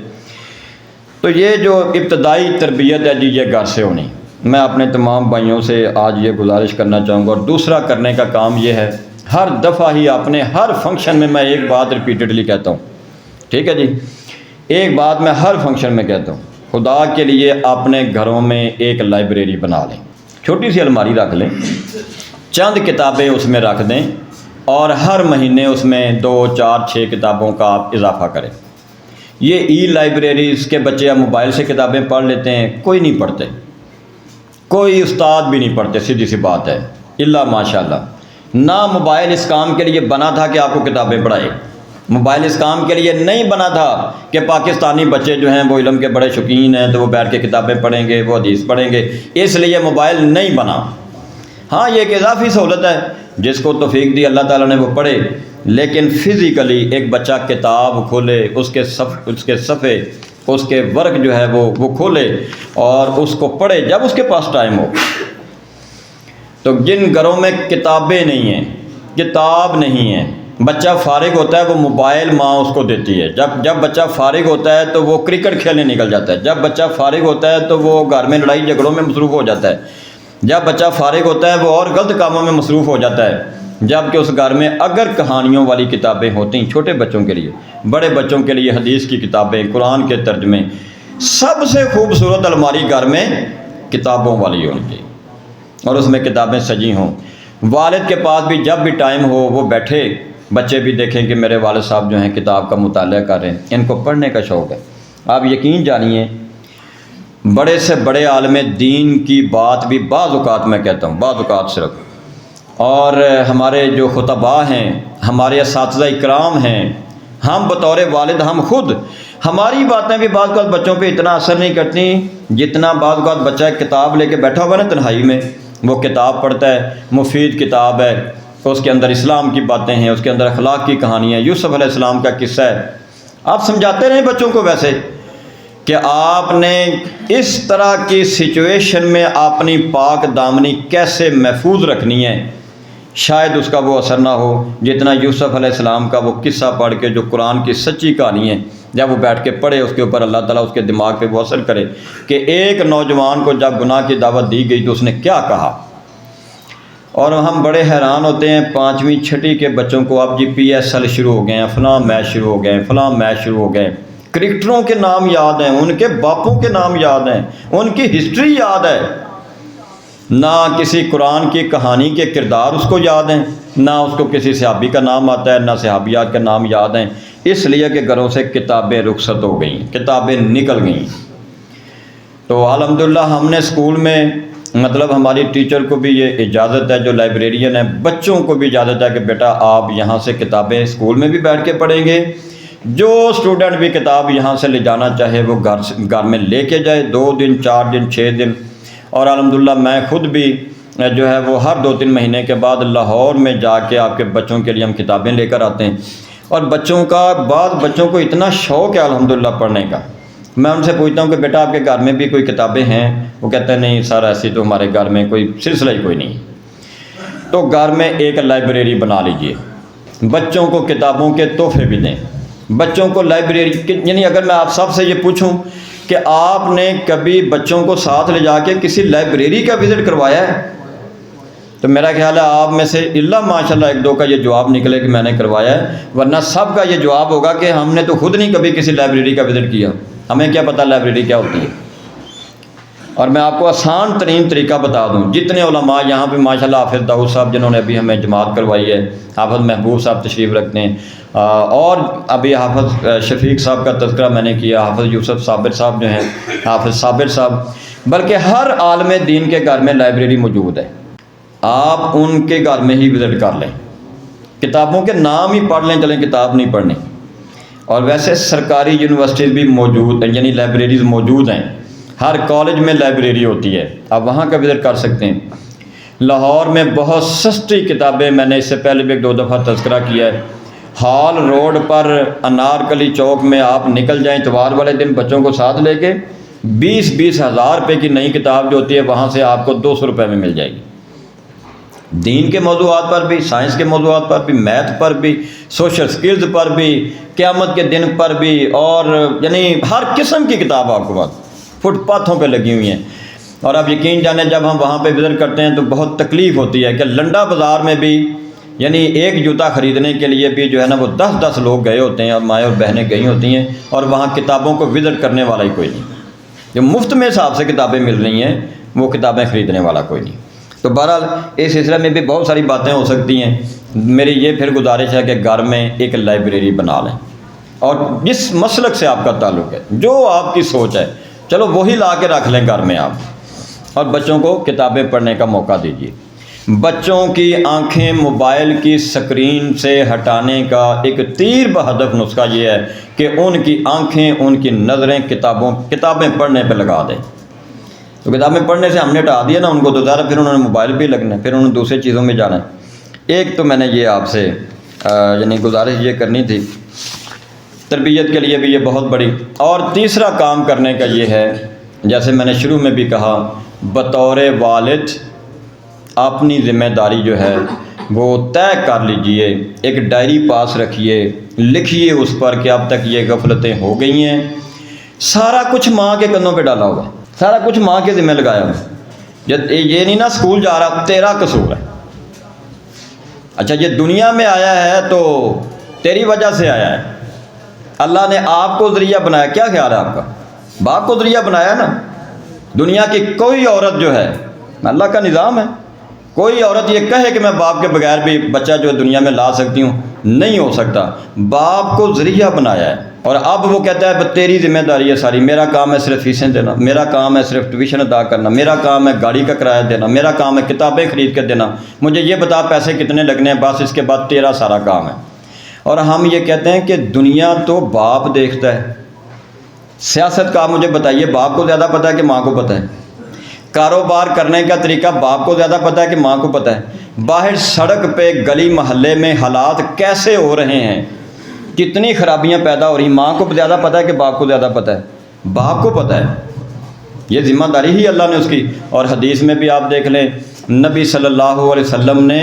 تو یہ جو ابتدائی تربیت ہے جی یہ گھر سے ہونی۔ میں اپنے تمام بھائیوں سے آج یہ گزارش کرنا چاہوں گا، اور دوسرا کرنے کا کام یہ ہے، ہر دفعہ ہی اپنے ہر فنکشن میں ایک بات ریپیٹڈلی کہتا ہوں، ٹھیک ہے جی، ایک بات میں ہر فنکشن میں کہتا ہوں، خدا کے لیے اپنے گھروں میں ایک لائبریری بنا لیں، چھوٹی سی الماری رکھ لیں، چند کتابیں اس میں رکھ دیں، اور ہر مہینے اس میں 2 4 6 کتابوں کا آپ اضافہ کریں۔ یہ ای لائبریریز کے بچے اب موبائل سے کتابیں پڑھ لیتے ہیں، کوئی نہیں پڑھتے، کوئی استاد بھی نہیں پڑھتے، سیدھی سی بات ہے، الا ماشاءاللہ۔ نہ موبائل اس کام کے لیے بنا تھا کہ آپ کو کتابیں پڑھائے، موبائل اس کام کے لیے نہیں بنا تھا کہ پاکستانی بچے جو ہیں وہ علم کے بڑے شوقین ہیں تو وہ بیٹھ کے کتابیں پڑھیں گے، وہ حدیث پڑھیں گے، اس لیے موبائل نہیں بنا۔ ہاں یہ ایک اضافی سہولت ہے، جس کو توفیق دی اللہ تعالیٰ نے وہ پڑھے، لیکن فزیکلی ایک بچہ کتاب کھولے، اس کے صفحے اس کے ورق جو ہے وہ کھولے اور اس کو پڑھے جب اس کے پاس ٹائم ہو۔ تو جن گھروں میں کتابیں نہیں ہیں، کتاب نہیں ہے، بچہ فارغ ہوتا ہے وہ موبائل ماں اس کو دیتی ہے، جب بچہ فارغ ہوتا ہے تو وہ کرکٹ کھیلنے نکل جاتا ہے، جب بچہ فارغ ہوتا ہے تو وہ گھر میں لڑائی جھگڑوں میں مصروف ہو جاتا ہے۔ جب بچہ فارغ ہوتا ہے وہ اور غلط کاموں میں مصروف ہو جاتا ہے، جبکہ اس گھر میں اگر کہانیوں والی کتابیں ہوتی ہیں، چھوٹے بچوں کے لیے، بڑے بچوں کے لیے حدیث کی کتابیں، قرآن کے ترجمے، سب سے خوبصورت الماری گھر میں کتابوں والی ہونی چاہیے اور اس میں کتابیں سجی ہوں۔ والد کے پاس بھی جب بھی ٹائم ہو وہ بیٹھے، بچے بھی دیکھیں کہ میرے والد صاحب جو ہیں کتاب کا مطالعہ کر رہے ہیں، ان کو پڑھنے کا شوق ہے۔ آپ یقین جانیے بڑے سے بڑے عالم دین کی بات بھی بعض اوقات، میں کہتا ہوں بعض اوقات صرف، اور ہمارے جو خطباء ہیں، ہمارے اساتذہ اکرام ہیں، ہم بطور والد ہم خود، ہماری باتیں بھی بعض اوقات بچوں پہ اتنا اثر نہیں کرتی جتنا بعض اوقات بچہ ایک کتاب لے کے بیٹھا ہوا نا تنہائی میں، وہ کتاب پڑھتا ہے، مفید کتاب ہے، اس کے اندر اسلام کی باتیں ہیں، اس کے اندر اخلاق کی کہانی ہے، یوسف علیہ السلام کا قصہ ہے۔ آپ سمجھاتے رہیں بچوں کو ویسے کہ آپ نے اس طرح کی سچویشن میں اپنی پاک دامنی کیسے محفوظ رکھنی ہے، شاید اس کا وہ اثر نہ ہو جتنا یوسف علیہ السلام کا وہ قصہ پڑھ کے، جو قرآن کی سچی کہانی ہے، جب وہ بیٹھ کے پڑھے اس کے اوپر اللہ تعالیٰ اس کے دماغ پہ وہ اثر کرے کہ ایک نوجوان کو جب گناہ کی دعوت دی گئی تو اس نے کیا کہا۔ اور ہم بڑے حیران ہوتے ہیں 5ویں 6ٹی کے بچوں کو، اب جی PSL شروع ہو گئے ہیں، فلاں میچ شروع ہو گئے ہیں، فلاں میچ شروع ہو گئے ہیں، کرکٹروں کے نام یاد ہیں، ان کے باپوں کے نام یاد ہیں، ان کی ہسٹری یاد ہے، نہ کسی قرآن کی کہانی کے کردار اس کو یاد ہیں، نہ اس کو کسی صحابی کا نام آتا ہے، نہ صحابیات کا نام یاد ہیں، اس لیے کہ گھروں سے کتابیں رخصت ہو گئیں، کتابیں نکل گئیں۔ تو الحمدللہ ہم نے اسکول میں، مطلب ہماری ٹیچر کو بھی یہ اجازت ہے، جو لائبریرین ہے، بچوں کو بھی اجازت ہے کہ بیٹا آپ یہاں سے کتابیں اسکول میں بھی بیٹھ کے پڑھیں گے، جو اسٹوڈنٹ بھی کتاب یہاں سے لے جانا چاہے وہ گھر میں لے کے جائے، 2 دن 4 دن 6 دن۔ اور الحمدللہ میں خود بھی جو ہے وہ ہر 2-3 مہینے کے بعد لاہور میں جا کے آپ کے بچوں کے لیے ہم کتابیں لے کر آتے ہیں، اور بچوں کا، بعض بچوں کو اتنا شوق ہے الحمدللہ پڑھنے کا، میں ان سے پوچھتا ہوں کہ بیٹا آپ کے گھر میں بھی کوئی کتابیں ہیں؟ وہ کہتے ہیں نہیں سر ایسی تو ہمارے گھر میں کوئی سلسلہ ہی کوئی نہیں۔ تو گھر میں ایک لائبریری بنا لیجئے، بچوں کو کتابوں کے تحفے بھی دیں، بچوں کو لائبریری، یعنی اگر میں آپ سب سے یہ پوچھوں کہ آپ نے کبھی بچوں کو ساتھ لے جا کے کسی لائبریری کا وزٹ کروایا ہے، تو میرا خیال ہے آپ میں سے الا ماشاءاللہ 1-2 کا یہ جواب نکلے کہ میں نے کروایا ہے، ورنہ سب کا یہ جواب ہوگا کہ ہم نے تو خود نہیں کبھی کسی لائبریری کا وزٹ کیا، ہمیں کیا پتہ لائبریری کیا ہوتی ہے۔ اور میں آپ کو آسان ترین طریقہ بتا دوں، جتنے علماء یہاں پہ ماشاءاللہ، حافظ داؤد صاحب جنہوں نے ابھی ہمیں جماعت کروائی ہے، حافظ محبوب صاحب تشریف رکھتے ہیں، اور ابھی حافظ شفیق صاحب کا تذکرہ میں نے کیا، حافظ یوسف صابر صاحب جو ہیں، حافظ صابر صاحب، بلکہ ہر عالم دین کے گھر میں لائبریری موجود ہے، آپ ان کے گھر میں ہی وزٹ کر لیں، کتابوں کے نام ہی پڑھ لیں، چلیں کتاب نہیں پڑھنی۔ اور ویسے سرکاری یونیورسٹیز بھی موجود ہیں، یعنی لائبریریز موجود ہیں، ہر کالج میں لائبریری ہوتی ہے، آپ وہاں کا وزٹ کر سکتے ہیں۔ لاہور میں بہت سستی کتابیں، میں نے اس سے پہلے بھی 1-2 دفعہ تذکرہ کیا ہے، ہال روڈ پر انارکلی چوک میں آپ نکل جائیں اتوار والے دن بچوں کو ساتھ لے کے، 20 ہزار روپے کی نئی کتاب جو ہوتی ہے وہاں سے آپ کو 200 روپے میں مل جائے گی، دین کے موضوعات پر بھی، سائنس کے موضوعات پر بھی، میتھ پر بھی، سوشل سکلز پر بھی، قیامت کے دن پر بھی، اور یعنی ہر قسم کی کتاب آپ کو بات فٹ پاتھوں پہ لگی ہوئی ہیں۔ اور آپ یقین جانیں جب ہم وہاں پہ وزٹ کرتے ہیں تو بہت تکلیف ہوتی ہے کہ لنڈا بازار میں بھی، یعنی ایک جوتا خریدنے کے لیے بھی جو ہے نا وہ 10 لوگ گئے ہوتے ہیں، اور مائیں اور بہنیں گئی ہوتی ہیں، اور وہاں کتابوں کو وزٹ کرنے والا ہی کوئی نہیں، جو مفت میں حساب سے کتابیں مل رہی ہیں وہ کتابیں خریدنے والا کوئی نہیں۔ تو بہرحال اس سلسلے میں بھی بہت ساری باتیں ہو سکتی ہیں، میری یہ پھر گزارش ہے کہ گھر میں ایک لائبریری بنا لیں، اور جس مسلک سے آپ کا تعلق ہے، جو آپ کی سوچ ہے، چلو وہی لا کے رکھ لیں گھر میں آپ، اور بچوں کو کتابیں پڑھنے کا موقع دیجیے۔ بچوں کی آنکھیں موبائل کی سکرین سے ہٹانے کا ایک تیر بہدف نسخہ یہ ہے کہ ان کی آنکھیں، ان کی نظریں کتابیں پڑھنے پہ لگا دیں۔ تو کتابیں پڑھنے سے ہم نے ہٹا دیا نا ان کو، تو ظاہر پھر انہوں نے موبائل پہ لگنا ہے، پھر انہوں نے دوسری چیزوں میں جانا ہے۔ ایک تو میں نے یہ آپ سے یعنی گزارش یہ کرنی تھی، تربیت کے لیے بھی یہ بہت بڑی۔ اور تیسرا کام کرنے کا یہ ہے، جیسے میں نے شروع میں بھی کہا، بطور والد اپنی ذمہ داری جو ہے وہ طے کر لیجئے، ایک ڈائری پاس رکھیے، لکھیے اس پر کہ اب تک یہ غفلتیں ہو گئی ہیں، سارا کچھ ماں کے کندھوں پہ ڈالا ہوا ہے، سارا کچھ ماں کے ذمہ لگایا ہوا ہے، یہ نہیں نا اسکول جا رہا تیرا قصور ہے، اچھا یہ دنیا میں آیا ہے تو تیری وجہ سے آیا ہے، اللہ نے آپ کو ذریعہ بنایا، کیا خیال ہے آپ کا؟ باپ کو ذریعہ بنایا نا۔ دنیا کی کوئی عورت جو ہے، اللہ کا نظام ہے، کوئی عورت یہ کہے کہ میں باپ کے بغیر بھی بچہ جو دنیا میں لا سکتی ہوں، نہیں ہو سکتا، باپ کو ذریعہ بنایا ہے۔ اور اب وہ کہتا ہے تیری ذمہ داری ہے ساری، میرا کام ہے صرف فیسیں دینا، میرا کام ہے صرف ٹیوشن ادا کرنا، میرا کام ہے گاڑی کا کرایہ دینا، میرا کام ہے کتابیں خرید کے دینا، مجھے یہ بتا پیسے کتنے لگنے ہیں، بس اس کے بعد تیرا سارا کام ہے۔ اور ہم یہ کہتے ہیں کہ دنیا تو باپ دیکھتا ہے، سیاست کا مجھے بتائیے باپ کو زیادہ پتہ ہے کہ ماں کو پتہ ہے؟ کاروبار کرنے کا طریقہ باپ کو زیادہ پتہ ہے کہ ماں کو پتہ ہے؟ باہر سڑک پہ گلی محلے میں حالات کیسے ہو رہے ہیں، کتنی خرابیاں پیدا ہو رہی ہیں، ماں کو زیادہ پتہ ہے کہ باپ کو زیادہ پتہ ہے؟ باپ کو پتہ ہے، یہ ذمہ داری ہی اللہ نے اس کی۔ اور حدیث میں بھی آپ دیکھ لیں، نبی صلی اللہ علیہ وسلم نے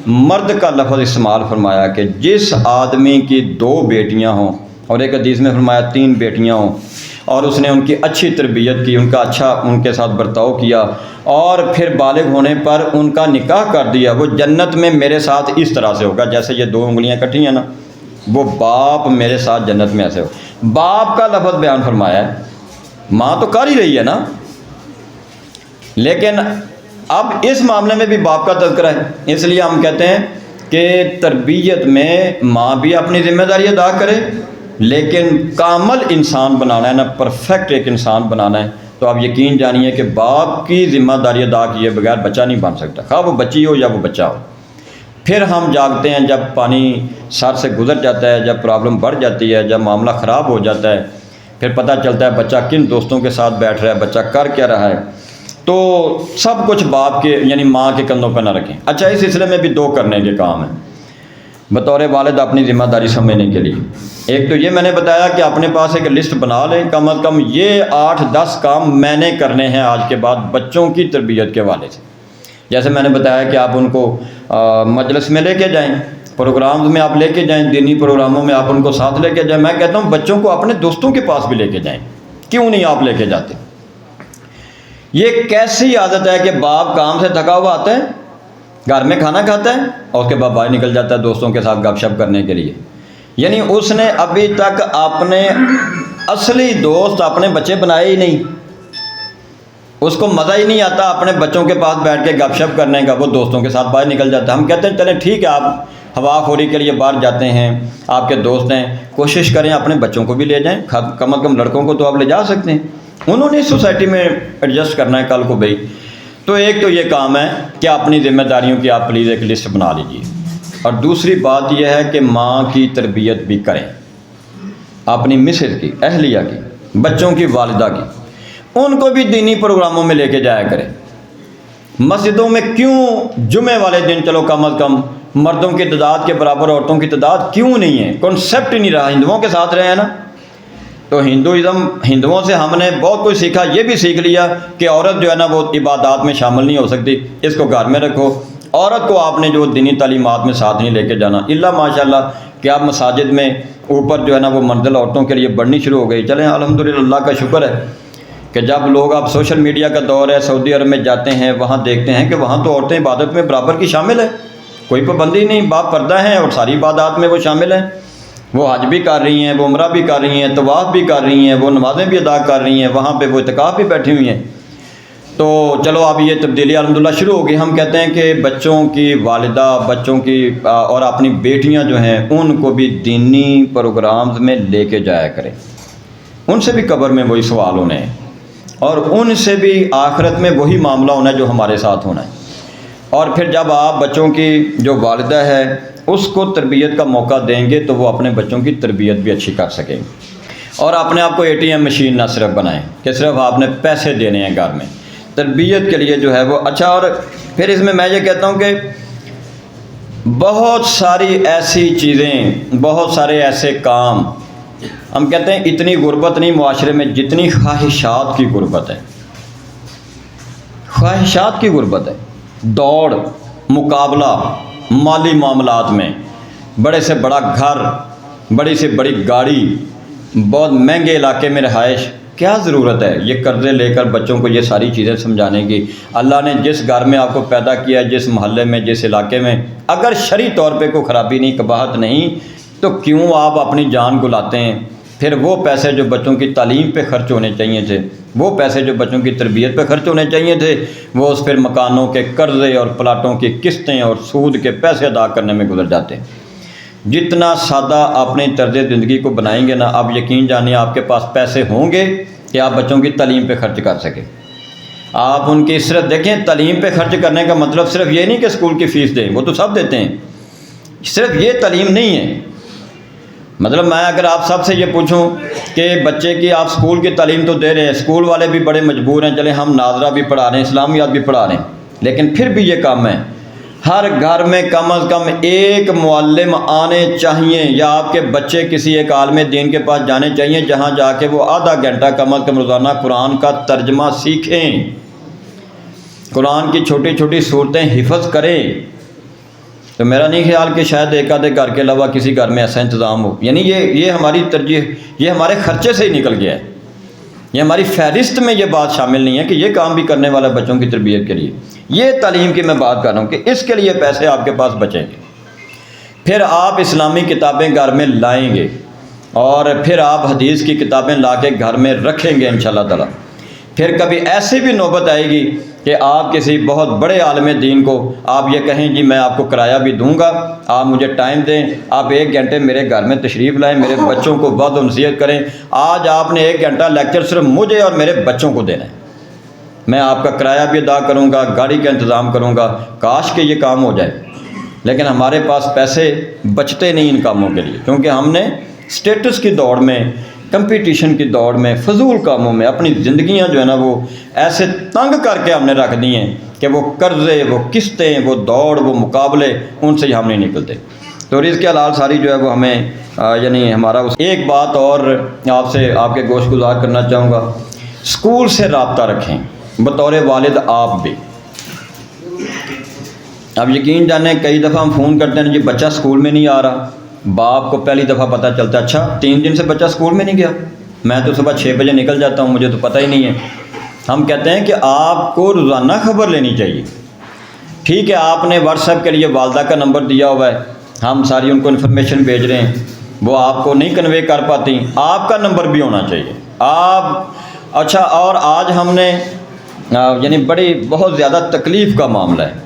مرد کا لفظ استعمال فرمایا کہ جس آدمی کی 2 بیٹیاں ہوں، اور ایک حدیث میں فرمایا 3 بیٹیاں ہوں، اور اس نے ان کی اچھی تربیت کی، ان کا اچھا ان کے ساتھ برتاؤ کیا، اور پھر بالغ ہونے پر ان کا نکاح کر دیا، وہ جنت میں میرے ساتھ اس طرح سے ہوگا جیسے یہ 2 انگلیاں کٹھی ہیں نا، وہ باپ میرے ساتھ جنت میں ایسے ہو۔ باپ کا لفظ بیان فرمایا ہے، ماں تو کر ہی رہی ہے نا، لیکن اب اس معاملے میں بھی باپ کا تذکرہ ہے، اس لیے ہم کہتے ہیں کہ تربیت میں ماں بھی اپنی ذمہ داری ادا کرے، لیکن کامل انسان بنانا ہے نا، پرفیکٹ ایک انسان بنانا ہے، تو آپ یقین جانیے کہ باپ کی ذمہ داری ادا کیے بغیر بچہ نہیں بن سکتا، خواہ وہ بچی ہو یا وہ بچہ ہو۔ پھر ہم جاگتے ہیں جب پانی سر سے گزر جاتا ہے، جب پرابلم بڑھ جاتی ہے، جب معاملہ خراب ہو جاتا ہے، پھر پتہ چلتا ہے بچہ کن دوستوں کے ساتھ بیٹھ رہا ہے، بچہ کر کیا رہا ہے، تو سب کچھ باپ کے یعنی ماں کے کندھوں پہ نہ رکھیں۔ اچھا اس سلسلے میں بھی 2 کرنے کے کام ہیں بطور والد اپنی ذمہ داری سمجھنے کے لیے۔ ایک تو یہ میں نے بتایا کہ اپنے پاس ایک لسٹ بنا لیں، کم از کم یہ 8-10 کام میں نے کرنے ہیں آج کے بعد بچوں کی تربیت کے حوالے سے۔ جیسے میں نے بتایا کہ آپ ان کو مجلس میں لے کے جائیں، پروگرامز میں آپ لے کے جائیں، دینی پروگراموں میں آپ ان کو ساتھ لے کے جائیں۔ میں کہتا ہوں بچوں کو اپنے دوستوں کے پاس بھی لے کے جائیں، کیوں نہیں آپ لے کے جاتے؟ یہ کیسی عادت ہے کہ باپ کام سے تھکا ہوا آتا ہے، گھر میں کھانا کھاتا ہے اور اس کے بعد باہر نکل جاتا ہے دوستوں کے ساتھ گپ شپ کرنے کے لیے، یعنی اس نے ابھی تک اپنے اصلی دوست اپنے بچے بنائے ہی نہیں، اس کو مزہ ہی نہیں آتا اپنے بچوں کے پاس بیٹھ کے گپ شپ کرنے کا، وہ دوستوں کے ساتھ باہر نکل جاتا ہے۔ ہم کہتے ہیں چلیں ٹھیک ہے، آپ ہوا خوری کے لیے باہر جاتے ہیں، آپ کے دوست ہیں، کوشش کریں اپنے بچوں کو بھی لے جائیں، کم از کم لڑکوں کو تو آپ لے جا سکتے ہیں، انہوں نے سوسائٹی میں ایڈجسٹ کرنا ہے کل کو بھائی۔ تو ایک تو یہ کام ہے کہ اپنی ذمہ داریوں کی آپ پلیز ایک لسٹ بنا لیجیے، اور دوسری بات یہ ہے کہ ماں کی تربیت بھی کریں، اپنی مسز کی، اہلیہ کی، بچوں کی والدہ کی، ان کو بھی دینی پروگراموں میں لے کے جایا کریں۔ مسجدوں میں کیوں جمعے والے دن چلو کم از کم مردوں کی تعداد کے برابر عورتوں کی تعداد کیوں نہیں ہے؟ کنسیپٹ ہی نہیں رہا، ہندوؤں کے ساتھ رہے ہیں نا، تو ہندوؤں سے ہم نے بہت کچھ سیکھا، یہ بھی سیکھ لیا کہ عورت جو ہے نا وہ عبادات میں شامل نہیں ہو سکتی، اس کو گھر میں رکھو۔ عورت کو آپ نے جو دینی تعلیمات میں ساتھ نہیں لے کے جانا، اللہ ماشاءاللہ کہ آپ مساجد میں اوپر جو ہے نا وہ منزل عورتوں کے لیے بڑھنی شروع ہو گئی۔ چلیں الحمدللہ اللہ کا شکر ہے کہ جب لوگ اب سوشل میڈیا کا دور ہے، سعودی عرب میں جاتے ہیں، وہاں دیکھتے ہیں کہ وہاں تو عورتیں عبادت میں برابر کی شامل ہیں، کوئی پابندی نہیں، باپ پردہ ہیں اور ساری عبادات میں وہ شامل ہیں، وہ حج بھی کر رہی ہیں، وہ عمرہ بھی کر رہی ہیں، طواف بھی کر رہی ہیں، وہ نمازیں بھی ادا کر رہی ہیں، وہاں پہ وہ اعتکاف بھی بیٹھی ہوئی ہیں۔ تو چلو اب یہ تبدیلی الحمدللہ شروع ہو گئی۔ ہم کہتے ہیں کہ بچوں کی والدہ، بچوں کی اور اپنی بیٹیاں جو ہیں ان کو بھی دینی پروگرامز میں لے کے جایا کریں، ان سے بھی قبر میں وہی سوال ہونے ہیں، اور ان سے بھی آخرت میں وہی معاملہ ہونا ہے جو ہمارے ساتھ ہونا ہے۔ اور پھر جب آپ بچوں کی جو والدہ ہے اس کو تربیت کا موقع دیں گے تو وہ اپنے بچوں کی تربیت بھی اچھی کر سکیں گے۔ اور اپنے آپ کو ATM مشین نہ صرف بنائیں کہ صرف آپ نے پیسے دینے ہیں گھر میں، تربیت کے لیے جو ہے وہ اچھا۔ اور پھر اس میں یہ کہتا ہوں کہ بہت ساری ایسی چیزیں، بہت سارے ایسے کام، ہم کہتے ہیں اتنی غربت نہیں معاشرے میں جتنی خواہشات کی غربت ہے، خواہشات کی غربت ہے، دوڑ، مقابلہ مالی معاملات میں، بڑے سے بڑا گھر، بڑی سے بڑی گاڑی، بہت مہنگے علاقے میں رہائش، کیا ضرورت ہے یہ قرضے لے کر بچوں کو یہ ساری چیزیں سمجھانے کی؟ اللہ نے جس گھر میں آپ کو پیدا کیا، جس محلے میں، جس علاقے میں، اگر شرعی طور پہ کوئی خرابی نہیں، قباحت نہیں، تو کیوں آپ اپنی جان گلاتے ہیں؟ پھر وہ پیسے جو بچوں کی تعلیم پہ خرچ ہونے چاہیے تھے، وہ پیسے جو بچوں کی تربیت پہ خرچ ہونے چاہیے تھے، وہ اس پھر مکانوں کے قرضے اور پلاٹوں کی قسطیں اور سود کے پیسے ادا کرنے میں گزر جاتے ہیں۔ جتنا سادہ اپنی طرز زندگی کو بنائیں گے نا، آپ یقین جانیے آپ کے پاس پیسے ہوں گے کہ آپ بچوں کی تعلیم پہ خرچ کر سکیں۔ آپ ان کی صرف دیکھیں، تعلیم پہ خرچ کرنے کا مطلب صرف یہ نہیں کہ اسکول کی فیس دیں، وہ تو سب دیتے ہیں، صرف یہ تعلیم نہیں ہے۔ مطلب میں اگر آپ سب سے یہ پوچھوں کہ بچے کی آپ اسکول کی تعلیم تو دے رہے ہیں، اسکول والے بھی بڑے مجبور ہیں، چلیں ہم ناظرہ بھی پڑھا رہے ہیں، اسلامیات بھی پڑھا رہے ہیں، لیکن پھر بھی یہ کام ہے، ہر گھر میں کم از کم ایک معلم آنے چاہیے، یا آپ کے بچے کسی ایک عالم دین کے پاس جانے چاہیے جہاں جا کے وہ آدھا گھنٹہ کم از کم روزانہ قرآن کا ترجمہ سیکھیں، قرآن کی چھوٹی چھوٹی صورتیں حفظ کریں۔ تو میرا نہیں خیال کہ شاید ایک آدھے گھر کے علاوہ کسی گھر میں ایسا انتظام ہو، یعنی یہ ہماری ترجیح، یہ ہمارے خرچے سے ہی نکل گیا ہے، یہ ہماری فہرست میں یہ بات شامل نہیں ہے کہ یہ کام بھی کرنے والا بچوں کی تربیت کے لیے۔ یہ تعلیم کی میں بات کر رہا ہوں کہ اس کے لیے پیسے آپ کے پاس بچیں گے، پھر آپ اسلامی کتابیں گھر میں لائیں گے، اور پھر آپ حدیث کی کتابیں لا کے گھر میں رکھیں گے انشاءاللہ تعالیٰ۔ پھر کبھی ایسی بھی نوبت آئے گی کہ آپ کسی بہت بڑے عالم دین کو آپ یہ کہیں جی میں آپ کو کرایہ بھی دوں گا، آپ مجھے ٹائم دیں، آپ 1 گھنٹے میرے گھر میں تشریف لائیں، میرے بچوں کو وعظ و نصیحت کریں۔ آج آپ نے 1 گھنٹہ لیکچر صرف مجھے اور میرے بچوں کو دینا ہے، میں آپ کا کرایہ بھی ادا کروں گا، گاڑی کا انتظام کروں گا۔ کاش کہ یہ کام ہو جائے، لیکن ہمارے پاس پیسے بچتے نہیں ان کاموں کے لیے، کیونکہ ہم نے سٹیٹس کی دوڑ میں، کمپٹیشن کی دوڑ میں، فضول کاموں میں اپنی زندگیاں جو ہے نا وہ ایسے تنگ کر کے ہم نے رکھ دی ہیں کہ وہ قرضے، وہ قسطیں، وہ دوڑ، وہ مقابلے، ان سے ہی ہم نہیں نکلتے۔ تو رزق حلال ساری جو ہے وہ ہمیں یعنی ہمارا ایک بات اور آپ سے آپ کے گوش گزار کرنا چاہوں گا، اسکول سے رابطہ رکھیں بطور والد آپ بھی۔ اب یقین جانیں کئی دفعہ ہم فون کرتے ہیں جی بچہ اسکول میں نہیں آ رہا، باپ کو پہلی دفعہ پتہ چلتا ہے اچھا 3 دن سے بچہ اسکول میں نہیں گیا، میں تو صبح 6 بجے نکل جاتا ہوں، مجھے تو پتہ ہی نہیں ہے۔ ہم کہتے ہیں کہ آپ کو روزانہ خبر لینی چاہیے۔ ٹھیک ہے، آپ نے واٹس ایپ کے لیے والدہ کا نمبر دیا ہوا ہے، ہم ساری ان کو انفارمیشن بھیج رہے ہیں، وہ آپ کو نہیں کنوے کر پاتی، آپ کا نمبر بھی ہونا چاہیے آپ۔ اچھا، اور آج ہم نے یعنی بہت زیادہ تکلیف کا معاملہ ہے،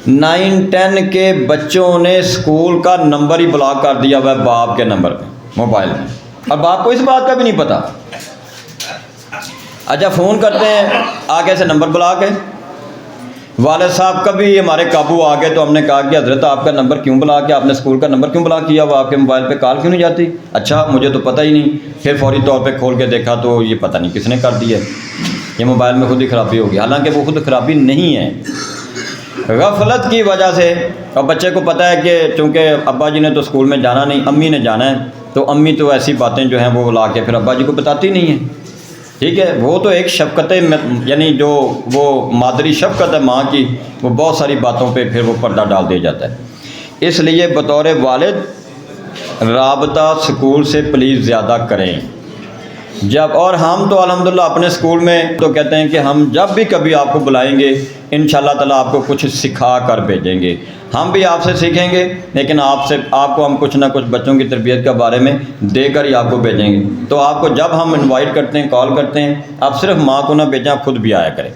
9-10 کے بچوں نے اسکول کا نمبر ہی بلاک کر دیا ہوا ہے باپ کے نمبر پہ موبائل میں، اور باپ کو اس بات کا بھی نہیں پتہ۔ اچھا فون کرتے ہیں، آگے سے نمبر بلاک ہے۔ والد صاحب کبھی ہمارے قابو آ گئے تو ہم نے کہا کہ حضرت آپ کا نمبر کیوں بلاک ہے، آپ نے اسکول کا نمبر کیوں بلاک کیا، وہ آپ کے موبائل پہ کال کیوں نہیں جاتی؟ اچھا مجھے تو پتہ ہی نہیں۔ پھر فوری طور پہ کھول کے دیکھا تو یہ پتہ نہیں کس نے کر دیا ہے، یہ موبائل میں خود ہی خرابی ہوگی، حالانکہ وہ خود خرابی نہیں ہے، غفلت کی وجہ سے۔ اور بچے کو پتہ ہے کہ چونکہ ابا جی نے تو اسکول میں جانا نہیں، امی نے جانا ہے، تو امی تو ایسی باتیں جو ہیں وہ لا کے پھر ابا جی کو بتاتی نہیں ہیں۔ ٹھیک ہے، وہ تو ایک شفقت یعنی جو وہ مادری شفقت ہے ماں کی، وہ بہت ساری باتوں پہ پھر وہ پردہ ڈال دیا جاتا ہے۔ اس لیے بطور والد رابطہ اسکول سے پلیز زیادہ کریں۔ اور ہم تو الحمدللہ اپنے اسکول میں تو کہتے ہیں کہ ہم جب بھی کبھی آپ کو بلائیں گے انشاءاللہ تعالیٰ آپ کو کچھ سکھا کر بھیجیں گے، ہم بھی آپ سے سیکھیں گے، لیکن آپ کو ہم کچھ نہ کچھ بچوں کی تربیت کے بارے میں دے کر ہی آپ کو بھیجیں گے۔ تو آپ کو جب ہم انوائٹ کرتے ہیں، کال کرتے ہیں، آپ صرف ماں کو نہ بھیجیں، آپ خود بھی آیا کریں۔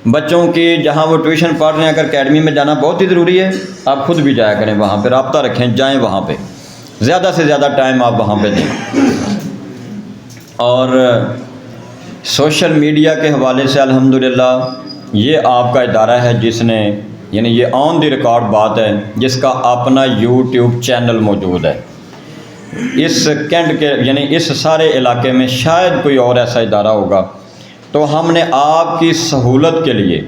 بچوں کی جہاں وہ ٹیوشن پڑھ رہے ہیں، اگر اکیڈمی میں جانا بہت ہی ضروری ہے، آپ خود بھی جایا کریں، وہاں پہ رابطہ رکھیں، جائیں وہاں پہ، زیادہ سے زیادہ ٹائم آپ وہاں پہ دیں۔ اور سوشل میڈیا کے حوالے سے الحمدللہ یہ آپ کا ادارہ ہے جس نے یعنی یہ آن دی ریکارڈ بات ہے، جس کا اپنا یوٹیوب چینل موجود ہے۔ اس کینٹ کے یعنی اس سارے علاقے میں شاید کوئی اور ایسا ادارہ ہوگا۔ تو ہم نے آپ کی سہولت کے لیے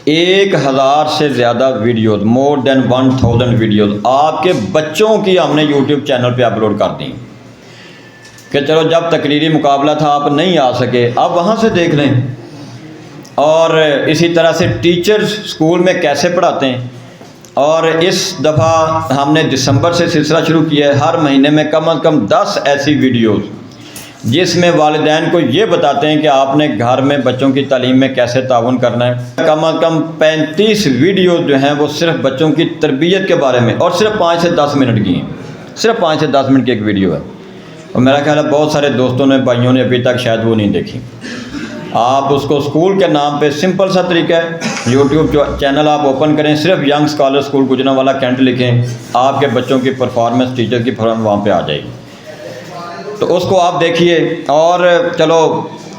1000 سے زیادہ ویڈیوز، مور دین 1000 ویڈیوز آپ کے بچوں کی ہم نے یوٹیوب چینل پہ اپلوڈ کر دیں کہ چلو جب تقریری مقابلہ تھا آپ نہیں آ سکے، آپ وہاں سے دیکھ لیں۔ اور اسی طرح سے ٹیچرز اسکول میں کیسے پڑھاتے ہیں، اور اس دفعہ ہم نے دسمبر سے سلسلہ شروع کیا ہے، ہر مہینے میں کم از کم 10 ایسی ویڈیوز جس میں والدین کو یہ بتاتے ہیں کہ آپ نے گھر میں بچوں کی تعلیم میں کیسے تعاون کرنا ہے۔ کم از کم 35 ویڈیو جو ہیں وہ صرف بچوں کی تربیت کے بارے میں، اور صرف 5 سے 10 منٹ کی ہیں، صرف 5 سے 10 منٹ کی ایک ویڈیو ہے، اور میرا خیال ہے بہت سارے دوستوں نے، بھائیوں نے ابھی تک شاید وہ نہیں دیکھی۔ آپ اس کو اسکول کے نام پہ، سمپل سا طریقہ ہے، یوٹیوب چینل آپ اوپن کریں، صرف Young Scholar School Gujranwala Cantt لکھیں، آپ کے بچوں کی پرفارمنس، ٹیچر کی پرفارمنس وہاں پہ آ جائے گی، تو اس کو آپ دیکھیے۔ اور چلو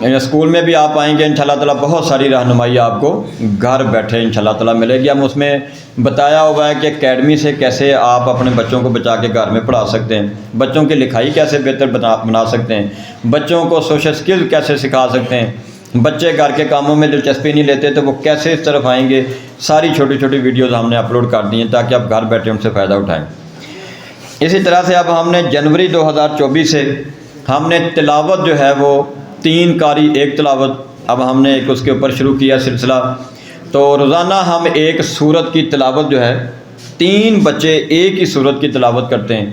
اسکول میں بھی آپ آئیں گے انشاءاللہ تعالیٰ، بہت ساری رہنمائی آپ کو گھر بیٹھے انشاءاللہ تعالیٰ ملے گی۔ ہم اس میں بتایا ہوا ہے کہ اکیڈمی سے کیسے آپ اپنے بچوں کو بچا کے گھر میں پڑھا سکتے ہیں، بچوں کی لکھائی کیسے بہتر بنا سکتے ہیں، بچوں کو سوشل سکل کیسے سکھا سکتے ہیں، بچے گھر کے کاموں میں دلچسپی نہیں لیتے تو وہ کیسے اس طرف آئیں گے، ساری چھوٹی چھوٹی ویڈیوز ہم نے اپلوڈ کر دی ہیں تاکہ آپ گھر بیٹھے ان سے فائدہ اٹھائیں۔ اسی طرح سے اب ہم نے جنوری 2024 سے ہم نے تلاوت جو ہے وہ 3 قاری 1 تلاوت، اب ہم نے ایک اس کے اوپر شروع کیا سلسلہ، تو روزانہ ہم ایک سورت کی تلاوت جو ہے، 3 بچے ایک ہی سورت کی تلاوت کرتے ہیں،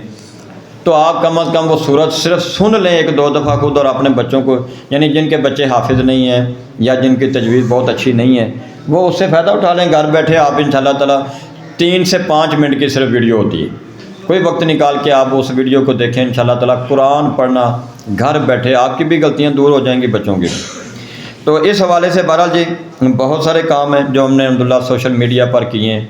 تو آپ کم از کم وہ سورت صرف سن لیں 1-2 دفعہ خود، اور اپنے بچوں کو، یعنی جن کے بچے حافظ نہیں ہیں یا جن کی تجوید بہت اچھی نہیں ہے، وہ اس سے فائدہ اٹھا لیں۔ گھر بیٹھے آپ انشاءاللہ تعالیٰ 3 سے 5 منٹ کی صرف ویڈیو ہوتی ہے، کوئی وقت نکال کے آپ اس ویڈیو کو دیکھیں انشاءاللہ تعالیٰ۔ قرآن پڑھنا گھر بیٹھے، آپ کی بھی غلطیاں دور ہو جائیں گی بچوں کی۔ تو اس حوالے سے بہرحال جی بہت سارے کام ہیں جو ہم نے الحمدللہ سوشل میڈیا پر کیے ہیں۔